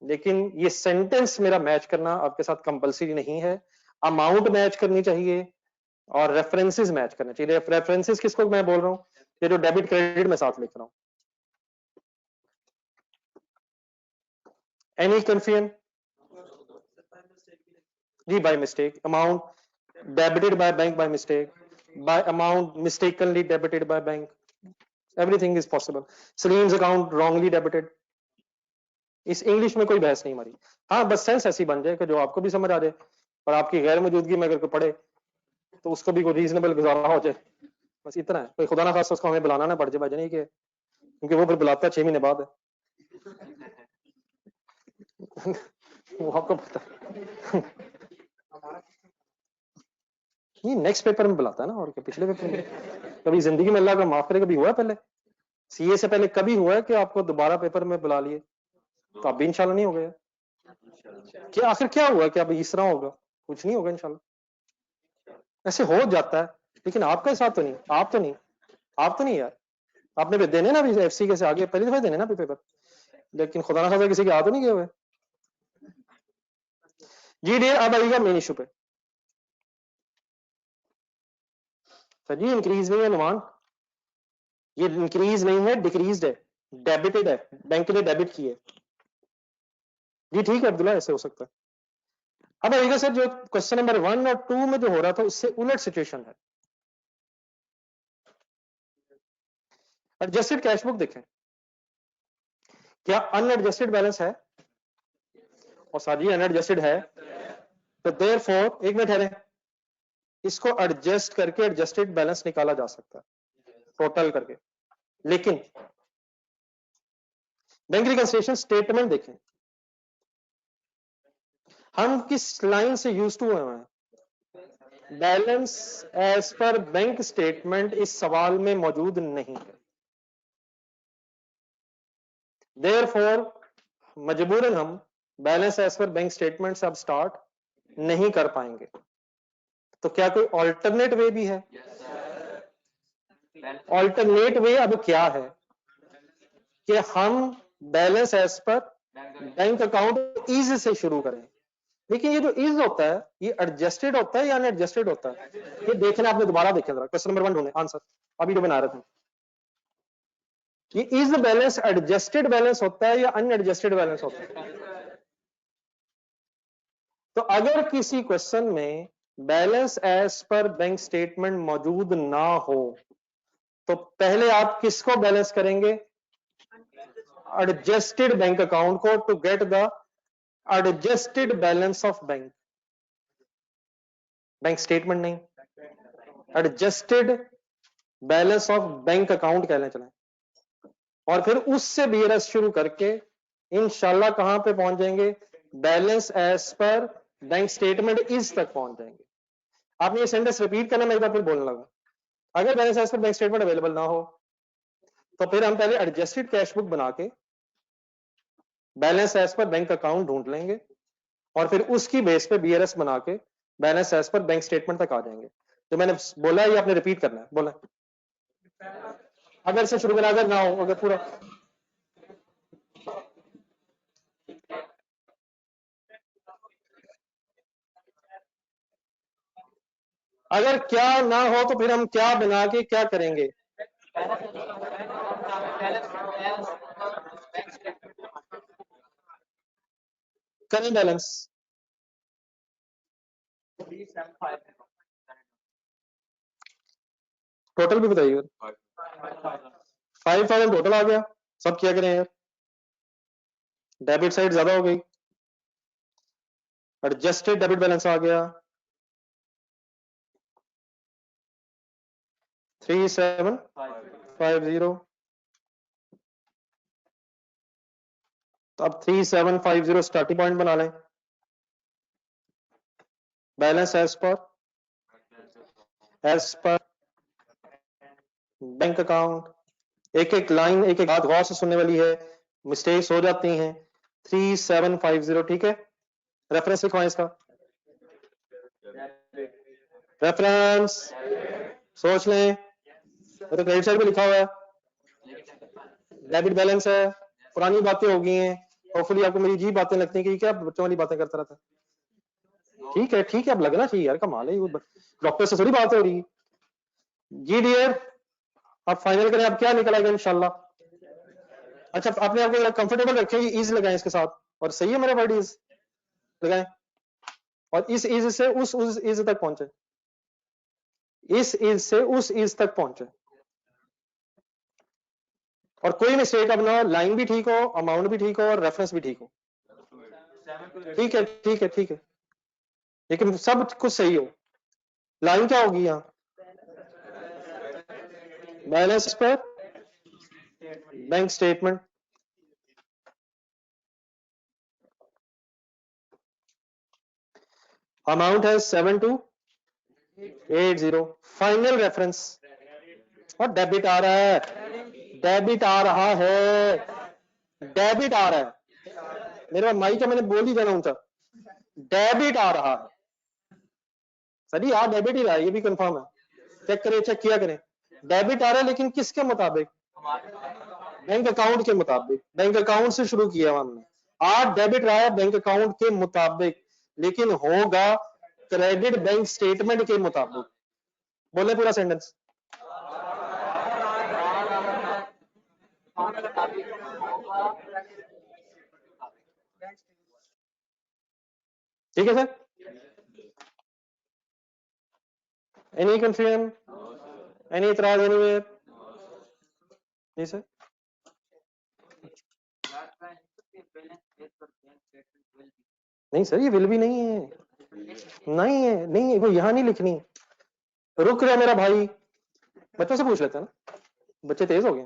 लेकिन ये सेंटेंस मेरा मैच करना आपके साथ कंपलसरी नहीं है। अमाउंट मैच करनी चाहिए और रेफरेंसेस मैच करने चाहिए। रेफरेंसेस किसको मैं बोल रहा हूँ? ये जो डेबिट क्रेडिट में साथ लिख रहा हूँ। Any confusion? जी by mistake, amount debited by bank by mistake, by amount mistakenly debited by bank, everything is possible. Salim's account wrongly debited. इस इंग्लिश में कोई बहस नहीं हमारी। हाँ बस सेंस ऐसी बन जाए कि जो आपको भी समझ आ जाए और आपकी गैर मौजूदगी में अगर कोई पढ़े तो उसको भी कोई रीजनेबल गुजारा हो जाए, बस इतना है। कोई खुदा ना खास उसको हमें बुलाना ना पड़ जाए भाई, नहीं कि क्योंकि वो फिर बुलाता है 6 महीने बाद है। वो आपको पता नहीं, नेक्स्ट पेपर में बुलाता है ना, और क्या पिछले पेपर में कभी जिंदगी में अल्लाह का माफ करे कभी हुआ है पहले? सीए से पहले कभी हुआ है कि आपको दोबारा पेपर में बुला लिए? तो आप भी इंशाल्लाह नहीं हो गए। क्या आखिर क्या हुआ कि अब इस तरह होगा? कुछ नहीं होगा इंशाल्लाह। ऐसे हो जाता है, लेकिन आपके साथ तो नहीं, आप तो नहीं यार। आपने भी देने ना, अभी एफसी के से आगे पहली दफा देने ना पेपर, लेकिन खुदा ना खासा किसी के हाथ तो नहीं गए हुए। जी डियर, अब आइएगा मेन इशू पे। सर जी इंक्रीज नहीं है नुमान, ये इंक्रीज नहीं है, डिक्रीज है, डेबिटेड है, बैंक ने डेबिट की है। जी ठीक है अब्दुल्ला, ऐसे हो सकता है। अब आइएगा सर जो क्वेश्चन नंबर 1 और 2 में जो हो रहा था उससे उलट सिचुएशन है। एडजस्टेड कैश बुक देखें, क्या अनएडजस्टेड बैलेंस है? और सर जी अनएडजस्टेड है, तो देयरफॉर एक मिनट ठहरे, इसको एडजस्ट करके एडजस्टेड बैलेंस निकाला जा सकता है टोटल करके। लेकिन बैंक रिकंसिलिएशन स्टेटमेंट देखें, हम किस लाइन से यूज टू हुए हैं? बैलेंस एज पर बैंक स्टेटमेंट इस सवाल में मौजूद नहीं है, देयरफॉर मजबूरन हम बैलेंस एज पर बैंक स्टेटमेंट से अब स्टार्ट नहीं कर पाएंगे। तो क्या कोई ऑल्टरनेट वे भी है? ऑल्टरनेट वे अब क्या है कि हम बैलेंस एज पर बैंक अकाउंट इज से शुरू करें। लेकिन ये जो इज होता है ये एडजस्टेड होता है या अनएडजस्टेड होता है? ये देखना, आपने दोबारा देखें जरा, क्वेश्चन नंबर 1 ढूंढे आंसर, अभी जो बना रहे थे। ये इज बैलेंस एडजस्टेड बैलेंस होता है या अनएडजस्टेड बैलेंस होता है? तो अगर किसी क्वेश्चन में बैलेंस एज पर बैंक स्टेटमेंट मौजूद ना हो तो पहले आप किसको बैलेंस करेंगे? एडजस्टेड बैंक अकाउंट को, to get the adjusted balance of bank. Bank statement नहीं, adjusted balance of bank account कहने चले, और फिर उससे बीआरएस शुरू करके इंशाल्लाह कहां पे पहुंच जाएंगे? बैलेंस एज पर बैंक स्टेटमेंट इज तक पहुंच जाएंगे। आपने ये सेंटेंस रिपीट करना, मैं एक बार फिर बोलने लगा। अगर बैलेंस एज पर बैंक स्टेटमेंट अवेलेबल ना हो तो फिर हम पहले एडजस्टेड कैश बुक बना के बैलेंस एज पर बैंक अकाउंट ढूंढ लेंगे और फिर उसकी बेस पे बीआरएस बना के बैलेंस एज पर बैंक स्टेटमेंट तक आ जाएंगे। जो मैंने बोला है ये आपने रिपीट करना है, बोला। अगर से शुरू करना, अगर ना हो, अगर पूरा अगर क्या ना हो तो फिर हम क्या बना के क्या करेंगे? करें बैलेंस। टोटल भी बताइए। 5,000 टोटल आ गया। सब क्या करें यार, डेबिट साइड ज्यादा हो गई, एडजस्टेड डेबिट बैलेंस आ गया 3750। तो अब 3750 स्टार्टिंग पॉइंट बना लें। बैलेंस एज पर बैंक अकाउंट, एक एक लाइन एक एक बात गौर से सुनने वाली है, मिस्टेक्स हो जाती हैं। 3750, ठीक है। रेफरेंस लिखवाएं इसका, रेफरेंस सोच लें। तो क्रेडिट साइड पे लिखा हुआ है, डेबिट बैलेंस है, पुरानी बातें हो गई हैं। होपफुली आपको मेरी जी बातें लगती हैं कि क्या बच्चों वाली बातें करता रहता है। ठीक है ठीक है, अब लगना चाहिए यार, कमाल है, डॉक्टर से थोड़ी बात हो रही है। जी डियर, अब फाइनल करें, अब क्या निकलेगा इंशाल्लाह। अच्छा, आपने आपको कंफर्टेबल रखे, इज लगाएं इसके साथ, और सही है मेरा वर्ड इज लगाएं, और इस इज से उस इज तक पहुंचे, इस इज से उस इज तक पहुंचे, और कोई मिस्टेक अब ना हो, लाइन भी ठीक हो, अमाउंट भी ठीक हो, और रेफरेंस भी ठीक हो। ठीक है ठीक है ठीक है, लेकिन सब कुछ सही हो। लाइन क्या होगी यहाँ? बैलेंस पर बैंक स्टेटमेंट, अमाउंट है 7280, फाइनल रेफरेंस, और डेबिट आ रहा है, डेबिट आ रहा है, डेबिट आ रहा है। मेरे माइक का मैंने बोल ही देना ऊंचा, डेबिट आ रहा है। सही, हाँ डेबिट ही रहा है, ये भी कंफर्म है, चेक करें, चेक किया करें। डेबिट आ रहा है, लेकिन किसके मुताबिक? बैंक अकाउंट के मुताबिक। बैंक अकाउंट से शुरू किया हमने, आज डेबिट रहा है बैंक अकाउंट के मुताबिक, लेकिन होगा क्रेडिट बैंक स्टेटमेंट के मुताबिक। बोले पूरा सेंटेंस। ठीक है सर, एनी कंफ्यूजन, एनी इतराज एनीवेयर? जी सर। नहीं सर, ये विल भी नहीं है, नहीं है, नहीं है, वो यहां नहीं लिखनी। रुक रहा मेरा भाई, बच्चों से पूछ लेते हैं ना, बच्चे तेज हो गए।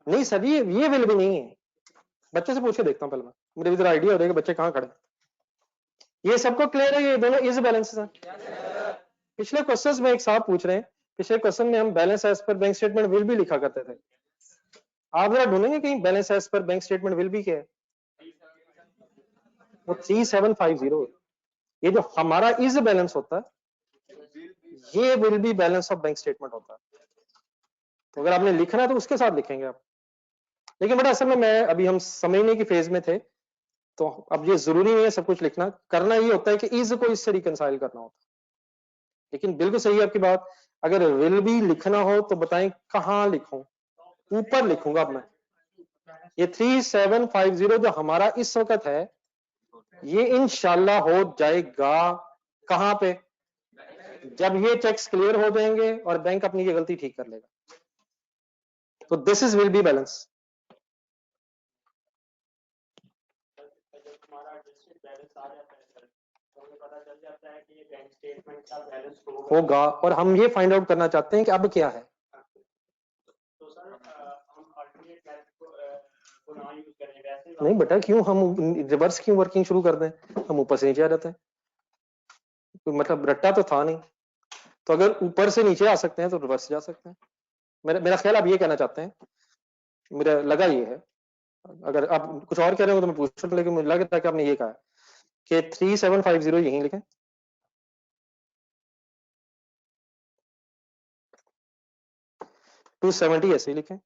नहीं सर, ये विल भी नहीं है, बच्चे से पूछ के देखता हूँ पहले मैं, मुझे इधर आइडिया हो जाएगा बच्चे कहाँ खड़े। ये सबको क्लियर है, ये दोनों इज बैलेंस है। पिछले क्वेश्चंस में एक साहब पूछ रहे हैं, पिछले क्वेश्चन में हम बैलेंस एज पर बैंक स्टेटमेंट विल भी लिखा करते थे, आप जरा ढूंढेंगे कहीं बैलेंस एज पर बैंक स्टेटमेंट विल भी क्या है? वो 3750, ये जो हमारा इज बैलेंस होता है, ये will be balance of bank statement होता है। तो अगर आपने लिखना है तो उसके साथ लिखेंगे आप, लेकिन बड़ा असल में मैं अभी हम समझने की फेज में थे, तो अब ये जरूरी नहीं है सब कुछ लिखना, करना ये होता है कि इज को इससे रिकंसाइल करना होता है। लेकिन बिल्कुल सही है आपकी बात, अगर विल भी लिखना हो तो बताएं कहां लिखूं? ऊपर लिखूंगा अब मैं, ये 3750 जो हमारा इस वक्त है, ये इंशाल्लाह हो जाएगा कहां पे? जब ये चेक्स क्लियर हो जाएंगे और बैंक अपनी ये गलती ठीक कर लेगा, तो this is will be balance. होगा, और हम ये फाइंड आउट करना चाहते हैं कि अब क्या है। तो सर हम अल्टरनेट मेथड को ना यूज करें, वैसे नहीं बेटा, क्यों हम रिवर्स क्यों वर्किंग शुरू कर दें, हम ऊपर से नीचे आ जाते हैं, मतलब रट्टा तो था नहीं, तो अगर ऊपर से नीचे आ सकते हैं तो रिवर्स जा सकते हैं। मेरा ख्याल आप ये कहना चाहते हैं, मेरा लगा ये है, अगर आप कुछ और कह रहे हो तो मैं पूछ सकता हूं, लेकिन मुझे लग रहा है कि आपने ये कहा कि 3750 यहीं लिखें, 270 ऐसे ही लिखें,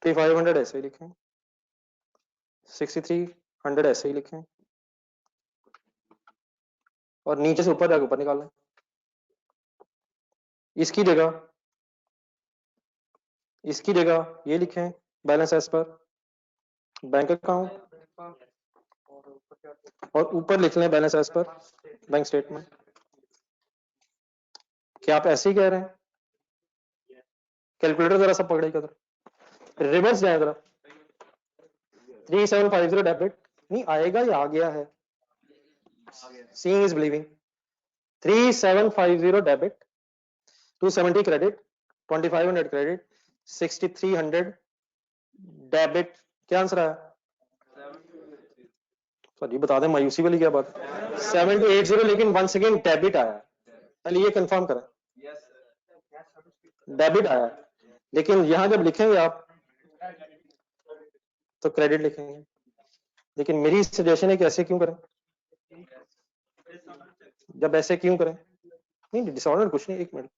3500 ऐसे ही लिखें, 6300 ऐसे ही लिखें, और नीचे से ऊपर जाकर ऊपर निकाल लें। इसकी जगह ये लिखें, बैलेंस एज पर बैंक अकाउंट, और ऊपर लिख लें बैलेंस एज पर बैंक स्टेटमेंट। क्या आप ऐसे ही कह रहे हैं? कैलकुलेटर जरा सा पकड़ेगा, जरा रिवर्स जाए जरा। 3750 डेबिट नहीं आएगा, ये आ गया है, seeing is believing. 3750 debit, 270 credit, 2500 credit, 6300 debit. क्या आंसर आया? सॉरी बता दें, मायूसी वाली क्या बात, 7080, लेकिन वंस अगेन डेबिट आया। पहले ये कंफर्म करें, डेबिट आया, लेकिन यहां जब लिखेंगे आप तो क्रेडिट लिखेंगे। लेकिन मेरी सजेशन है कि ऐसे क्यों करें, जब ऐसे क्यों करें? नहीं डिसऑर्डर कुछ नहीं, एक मिनट,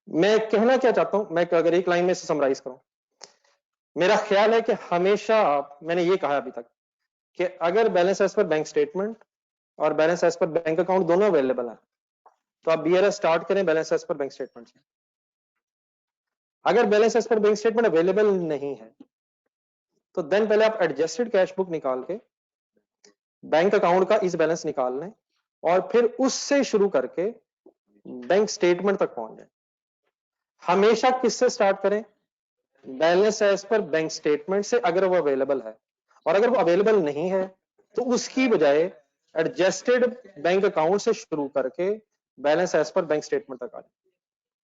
मैं कहना क्या चाहता हूं, मैं अगर एक लाइन में से समराइज करूं, मेरा ख्याल है कि हमेशा मैंने ये कहा अभी तक कि अगर बैलेंस एज पर बैंक स्टेटमेंट और बैलेंस एज पर बैंक अकाउंट दोनों अवेलेबल है, तो आप बीआरएस स्टार्ट करें बैलेंस एज पर बैंक स्टेटमेंट से। अगर बैलेंस एज पर बैंक स्टेटमेंट अवेलेबल नहीं है तो देन पहले आप एडजस्टेड कैश बुक निकाल के बैंक अकाउंट का इस बैलेंस निकाल लें, और फिर उससे शुरू करके बैंक स्टेटमेंट तक पहुंच जाए। हमेशा किससे स्टार्ट करें? बैलेंस एज पर बैंक स्टेटमेंट से, अगर वो अवेलेबल है, और अगर वो अवेलेबल नहीं है तो उसकी बजाय एडजस्टेड बैंक अकाउंट से शुरू करके बैलेंस एज पर बैंक स्टेटमेंट तक आ जाए।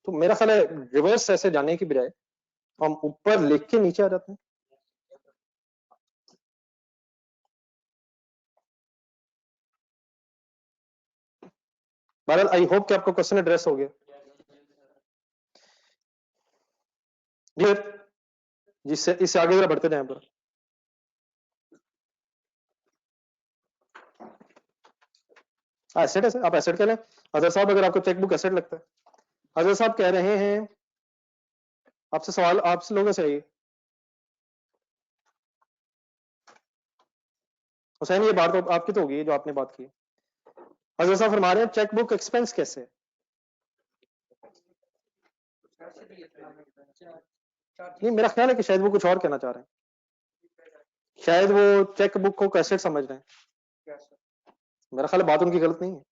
तो मेरा ख्याल है रिवर्स ऐसे जाने की बजाय हम ऊपर लिख के नीचे आ जाते हैं। बहरहाल आई होप कि आपको क्वेश्चन एड्रेस हो गया। जिससे इससे आगे जरा बढ़ते जाएं पर। एसेट है, आप एसेट कह लें। अजहर साहब अगर आपको चेकबुक एसेट लगता है, अजहर साहब कह रहे हैं, आपसे सवाल आपसे लोगों से, हुसैन ये बात तो आपकी तो होगी जो आपने बात की। अजहर साहब फरमा रहे हैं चेकबुक एक्सपेंस कैसे है? नहीं मेरा ख्याल है कि शायद वो कुछ और कहना चाह रहे हैं, शायद वो चेकबुक को कैसेट समझ रहे हैं। मेरा ख्याल है बात उनकी गलत नहीं है।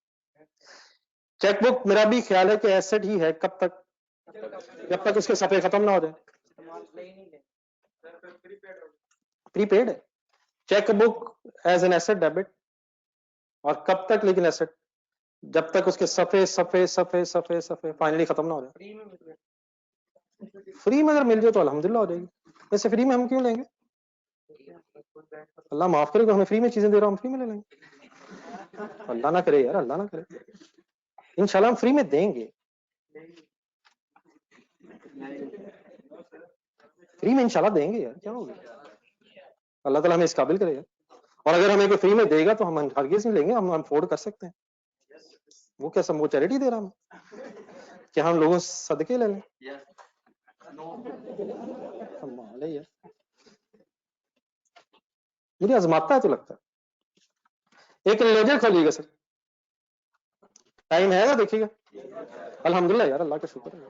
चेकबुक मेरा भी ख्याल है कि एसेट ही है, कब तक? जब तक उसके सफे खत्म ना हो जाए। प्रीपेड है chequebook as an asset debit, और कब तक लेकिन एसेट? जब तक उसके सफे सफे सफे सफे सफे फाइनली खत्म ना हो जाए। फ्री में अगर मिल जाए तो अल्हम्दुलिल्लाह हो जाएगी, वैसे फ्री में हम क्यों लेंगे? अल्लाह माफ करे, हमें फ्री में चीजें दे रहा, हम फ्री में ले लेंगे? अल्लाह ना करे यार, अल्लाह ना करे, इंशाल्लाह हम फ्री में देंगे, फ्री में इंशाल्लाह देंगे यार, क्या हो गया? अल्लाह ताला हमें इस काबिल करे यार। और अगर हमें कोई फ्री में देगा तो हम हरगिज़ नहीं लेंगे, हम अफोर्ड कर सकते हैं। वो क्या सब वो चैरिटी दे रहा हमें, क्या हम लोगों से सदके ले लें? कमाल है यार, मुझे आजमाता है तो लगता है। एक लेजर खोलिएगा सर, टाइम है ना, देखिएगा। अल्हम्दुलिल्लाह यार, अल्लाह का शुक्र है।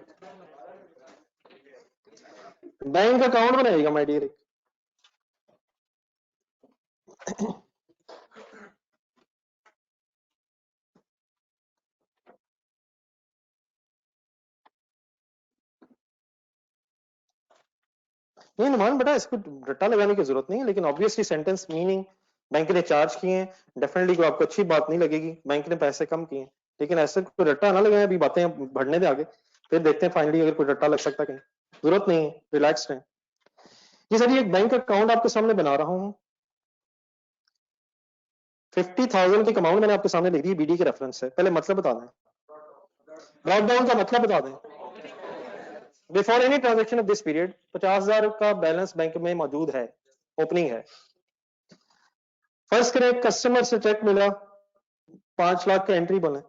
बैंक अकाउंट बनाइएगा माय डियर। नहीं नुमान बेटा, इसको रट्टा लगाने की जरूरत नहीं है, लेकिन ऑब्वियसली सेंटेंस मीनिंग बैंक ने चार्ज किए हैं, डेफिनेटली कोई आपको अच्छी बात नहीं लगेगी, बैंक ने पैसे कम किए, लेकिन ऐसे कोई रट्टा ना लगाए, अभी बातें बढ़ने दे आगे, फिर देखते हैं फाइनली अगर कोई रट्टा लग सकता कहीं, जरूरत नहीं है, रिलैक्स रहें। ये सर एक बैंक अकाउंट आपके सामने बना रहा हूं, 50,000 की अमाउंट मैंने आपके सामने लिख दी बीडी के रेफरेंस से, पहले मतलब बता दें, ड्रॉप डाउन का मतलब बता दें। Before any transaction of this period 50,000 का बैलेंस बैंक में मौजूद है, ओपनिंग है। फर्स्ट करें कस्टमर से चेक मिला 5 लाख का एंट्री बने,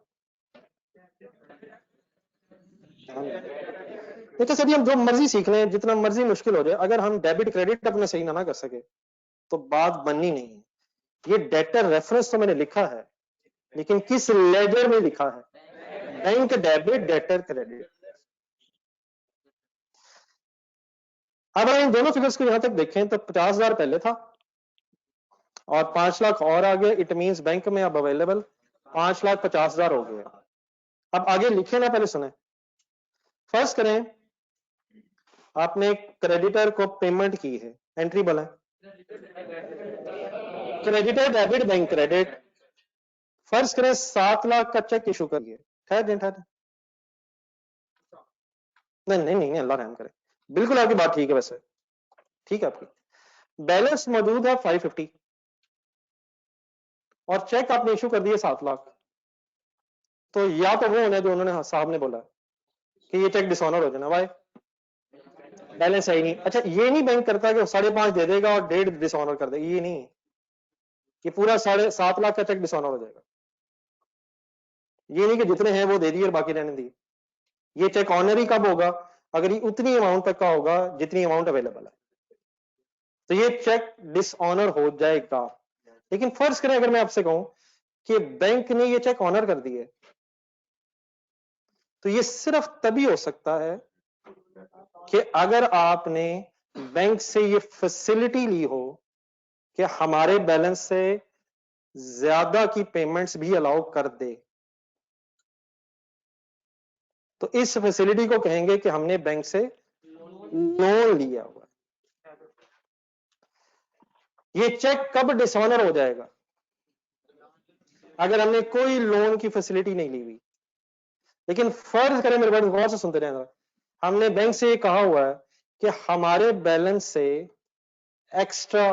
देखो सर हम जो मर्जी सीख लें, जितना मर्जी मुश्किल हो जाए, अगर हम डेबिट क्रेडिट अपने सही ना कर सके तो बात बननी नहीं है। ये डेटर रेफरेंस तो मैंने लिखा है, लेकिन किस लेजर में लिखा है, बैंक डेबिट डेटर क्रेडिट। अब अगर इन दोनों फिगर्स को यहां तक देखें तो 50,000 पहले था और 5 लाख और आ गया, इट मींस बैंक में अब अवेलेबल 5,50,000 हो गए। अब आगे लिखे ना, पहले सुने। फर्स्ट करें आपने क्रेडिटर को पेमेंट की है, एंट्री बोला creditor debit bank credit. First करें 7 लाख का चेक इशू करिए, ठहर ठहर, नहीं अल्लाह रहम करे, बिल्कुल आपकी बात ठीक है, वैसे ठीक है आपकी, बैलेंस मौजूद है 550 और चेक आपने इशू कर दिए 7 लाख, तो या तो वो होने जो उन्होंने साहब ने बोला कि ये चेक डिसऑनर हो जाना, वाई बैलेंस है ही नहीं। अच्छा ये नहीं बैंक करता कि 5.5 दे देगा और 1.5 डिसऑनर कर देगा, ये नहीं, ये पूरा 7.5 लाख का चेक डिसऑनर हो जाएगा। ये नहीं कि जितने हैं वो दे दिए और बाकी रहने दिए, ये चेक ऑनर ही कब होगा, अगर ये उतनी अमाउंट तक का होगा जितनी अमाउंट अवेलेबल है, तो ये चेक डिसऑनर हो जाएगा। लेकिन फर्ज करें अगर मैं आपसे कहूं कि बैंक ने ये चेक ऑनर कर दिए, तो ये सिर्फ तभी हो सकता है कि अगर आपने बैंक से ये फैसिलिटी ली हो कि हमारे बैलेंस से ज्यादा की पेमेंट्स भी अलाउ कर दे, तो इस फैसिलिटी को कहेंगे कि हमने बैंक से लोन लिया हुआ। ये चेक कब डिसऑनर हो जाएगा, अगर हमने कोई लोन की फैसिलिटी नहीं ली हुई। लेकिन फर्ज करें, मेरे बात गौर से सुनते रहें, हमने बैंक से ये कहा हुआ है कि हमारे बैलेंस से एक्स्ट्रा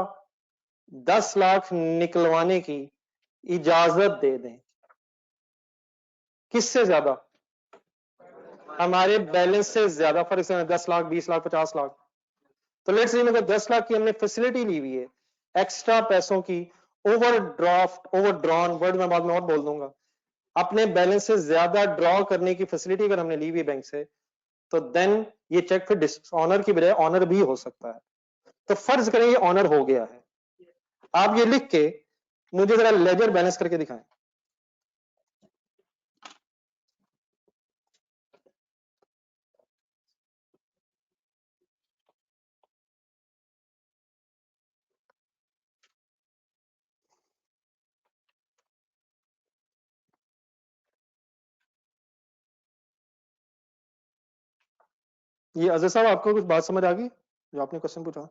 10 लाख निकलवाने की इजाजत दे दें, किससे ज्यादा, हमारे बैलेंस से ज्यादा, फॉर एग्जाम्पल 10 लाख 20 लाख 50 लाख, तो लेट्स से अगर 10 लाख की हमने फैसिलिटी ली हुई है एक्स्ट्रा पैसों की, ओवरड्राफ्ट ओवरड्रॉन वर्ड मैं बाद में और बोल दूंगा, अपने बैलेंस से ज्यादा ड्रॉ करने की फैसिलिटी अगर हमने ली हुई बैंक से, तो देन ये चेक फिर डिसऑनर की बजाय ऑनर भी हो सकता है। तो फर्ज करें ये ऑनर हो गया है, आप ये लिख के मुझे जरा लेजर बैलेंस करके दिखाएं। ये अजय साहब आपको कुछ बात समझ आ गई जो आपने क्वेश्चन पूछा?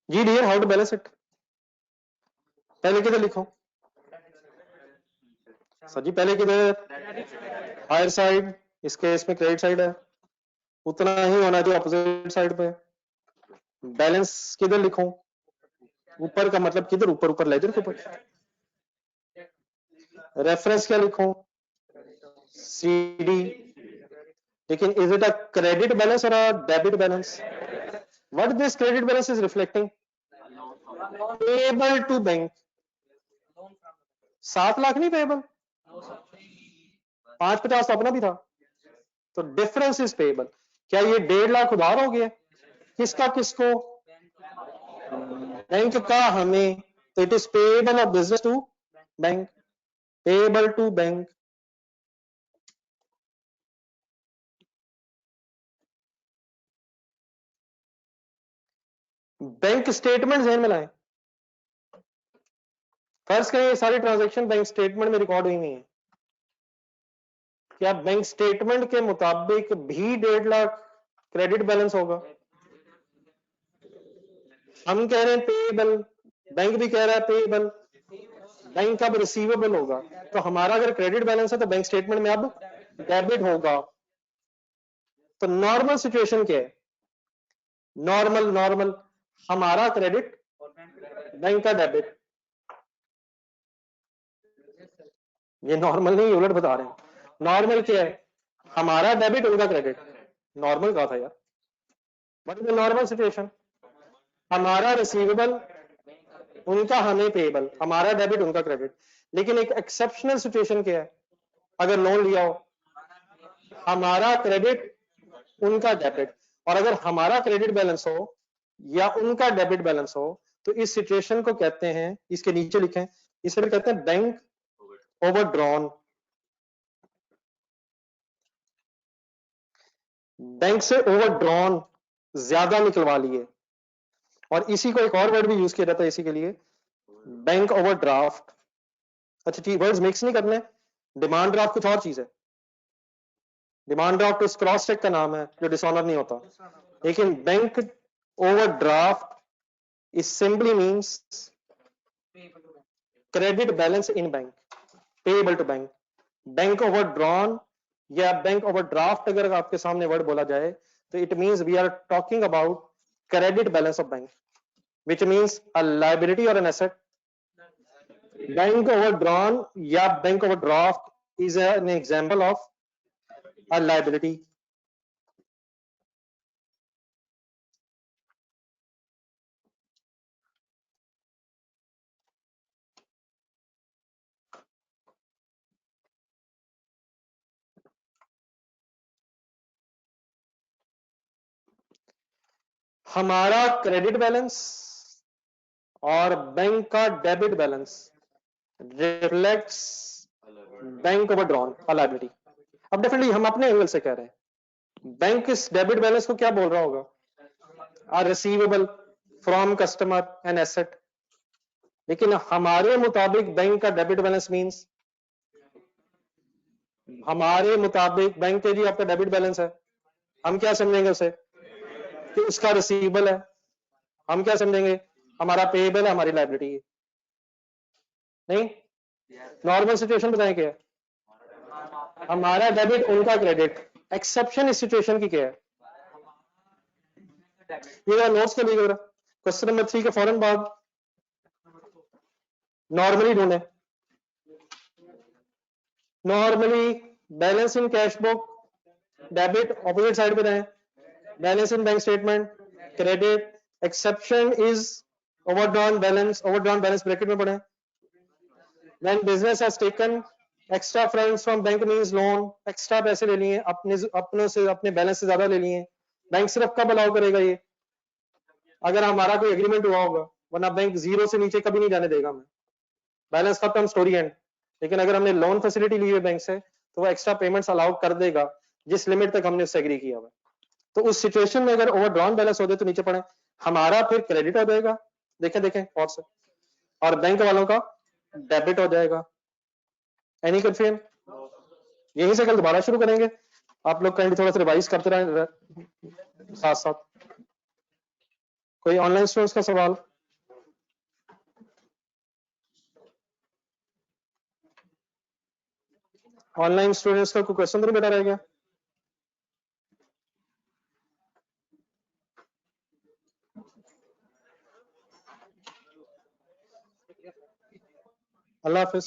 जी dear, how to balance it, पहले किधर लिखो सर जी, पहले किधर, हायर साइड, इस केस में क्रेडिट साइड है, उतना ही होना चाहिए अपोजिट साइड पे। बैलेंस किधर लिखूं, ऊपर का मतलब किधर, ऊपर ऊपर लेजर के ऊपर। रेफरेंस क्या लिखूं, सीडी, लेकिन is it a credit balance और a debit balance, what this credit balance is reflecting, payable to bank, 7 lakh नहीं पेबल, 550 तो अपना भी था, तो डिफरेंस इज पेबल। क्या ये 1.5 लाख उधार हो गया, किसका किसको, बैंक का हमें, तो it is payable of business to bank, payable to bank. Bank statement ध्यान में लाएं। फर्स्ट करें ये सारी ट्रांजैक्शन बैंक स्टेटमेंट में रिकॉर्ड हुई नहीं है। क्या बैंक स्टेटमेंट के मुताबिक भी 1.5 लाख क्रेडिट बैलेंस होगा? हम कह रहे हैं पेएबल, बैंक भी कह रहा है पेएबल, बैंक अब रिसीवेबल होगा। तो हमारा अगर क्रेडिट बैलेंस है तो बैंक स्टेटमेंट में अब डेबिट होगा। तो नॉर्मल सिचुएशन क्या है? नॉर्मल हमारा क्रेडिट, बैंक का डेबिट। ये नॉर्मल नहीं, उलट बता रहे हैं। नॉर्मल क्या है? हमारा डेबिट, उनका क्रेडिट। नॉर्मल कहा था यार। What is the normal situation? हमारा रिसीवेबल, उनका हमें पेएबल, हमारा डेबिट, उनका क्रेडिट। लेकिन एक एक्सेप्शनल सिचुएशन क्या है? अगर लोन लिया हो, हमारा क्रेडिट, उनका डेबिट। और अगर हमारा क्रेडिट बैलेंस हो या उनका डेबिट बैलेंस हो तो इस सिचुएशन को कहते हैं, इसके नीचे लिखें, इसे कहते हैं बैंक ओवरड्रॉन। बैंक से ओवरड्रॉन, ज्यादा निकलवा लिए। और इसी को एक और वर्ड भी यूज किया जाता है इसी के लिए, बैंक ओवरड्राफ्ट। अच्छा ठीक, वर्ड्स मिक्स नहीं करने। डिमांड ड्राफ्ट कुछ और चीज है। डिमांड ड्राफ्ट उस क्रॉस चेक का नाम है जो डिसऑनर नहीं होता। लेकिन bank overdraft is simply means credit balance in bank, payable to bank. Bank overdrawn या बैंक ओवरड्राफ्ट अगर आपके सामने वर्ड बोला जाए तो it means we are talking about credit balance of bank, which means a liability or an asset. Bank overdrawn या bank overdraft is an example of a liability. हमारा क्रेडिट बैलेंस और बैंक का debit balance reflects bank overdrawn liability. अब डेफिनेटली हम अपने एंगल से कह रहे हैं, बैंक इस डेबिट बैलेंस को क्या बोल रहा होगा? Ah receivable from customer an asset. लेकिन हमारे मुताबिक बैंक का डेबिट बैलेंस मींस, हमारे मुताबिक बैंक के जी आपका डेबिट बैलेंस है, हम क्या समझेंगे उसे कि उसका रिसीवेबल है। हम क्या समझेंगे? हमारा पेएबल है, हमारी लायबिलिटी है। नहीं, नॉर्मल सिचुएशन बताएं क्या है? हमारा डेबिट, उनका क्रेडिट। एक्सेप्शन इस सिचुएशन की क्या है? ये नोट्स के लिए क्वेश्चन नंबर 3 के फौरन बाद नॉर्मली ढूंढे। Normally balance in cash book debit opposite side पे रहे, balance in bank statement credit, exception is overdrawn balance, overdrawn balance bracket में पढ़े। When business has taken extra funds from bank means loan, extra पैसे ले लिए अपने से, अपने बैलेंस से ज्यादा ले लिए। बैंक सिर्फ कब अलाउ करेगा ये? अगर हमारा कोई एग्रीमेंट हुआ होगा, वरना बैंक जीरो से नीचे कभी नहीं जाने देगा हमें। बैलेंस खत्म, स्टोरी एंड। लेकिन अगर हमने लोन फैसिलिटी ली है बैंक से तो वो एक्स्ट्रा पेमेंट्स अलाउ कर देगा जिस लिमिट तक हमने उससे एग्री किया हुआ। तो उस सिचुएशन में अगर ओवरड्रॉन बैलेंस होते तो नीचे पड़े, हमारा फिर क्रेडिट हो जाएगा, देखें देखें और से, और बैंक वालों का डेबिट हो जाएगा। Any confusion? यहीं से कल दोबारा शुरू करेंगे। आप लोग कहीं थोड़ा सा रिवाइज करते रहे साथ साथ। कोई ऑनलाइन स्टूडेंट्स का सवाल? ऑनलाइन स्टूडेंट्स का कोई क्वेश्चन तो नहीं बेटा रह गया? अल्लाह हाफिज।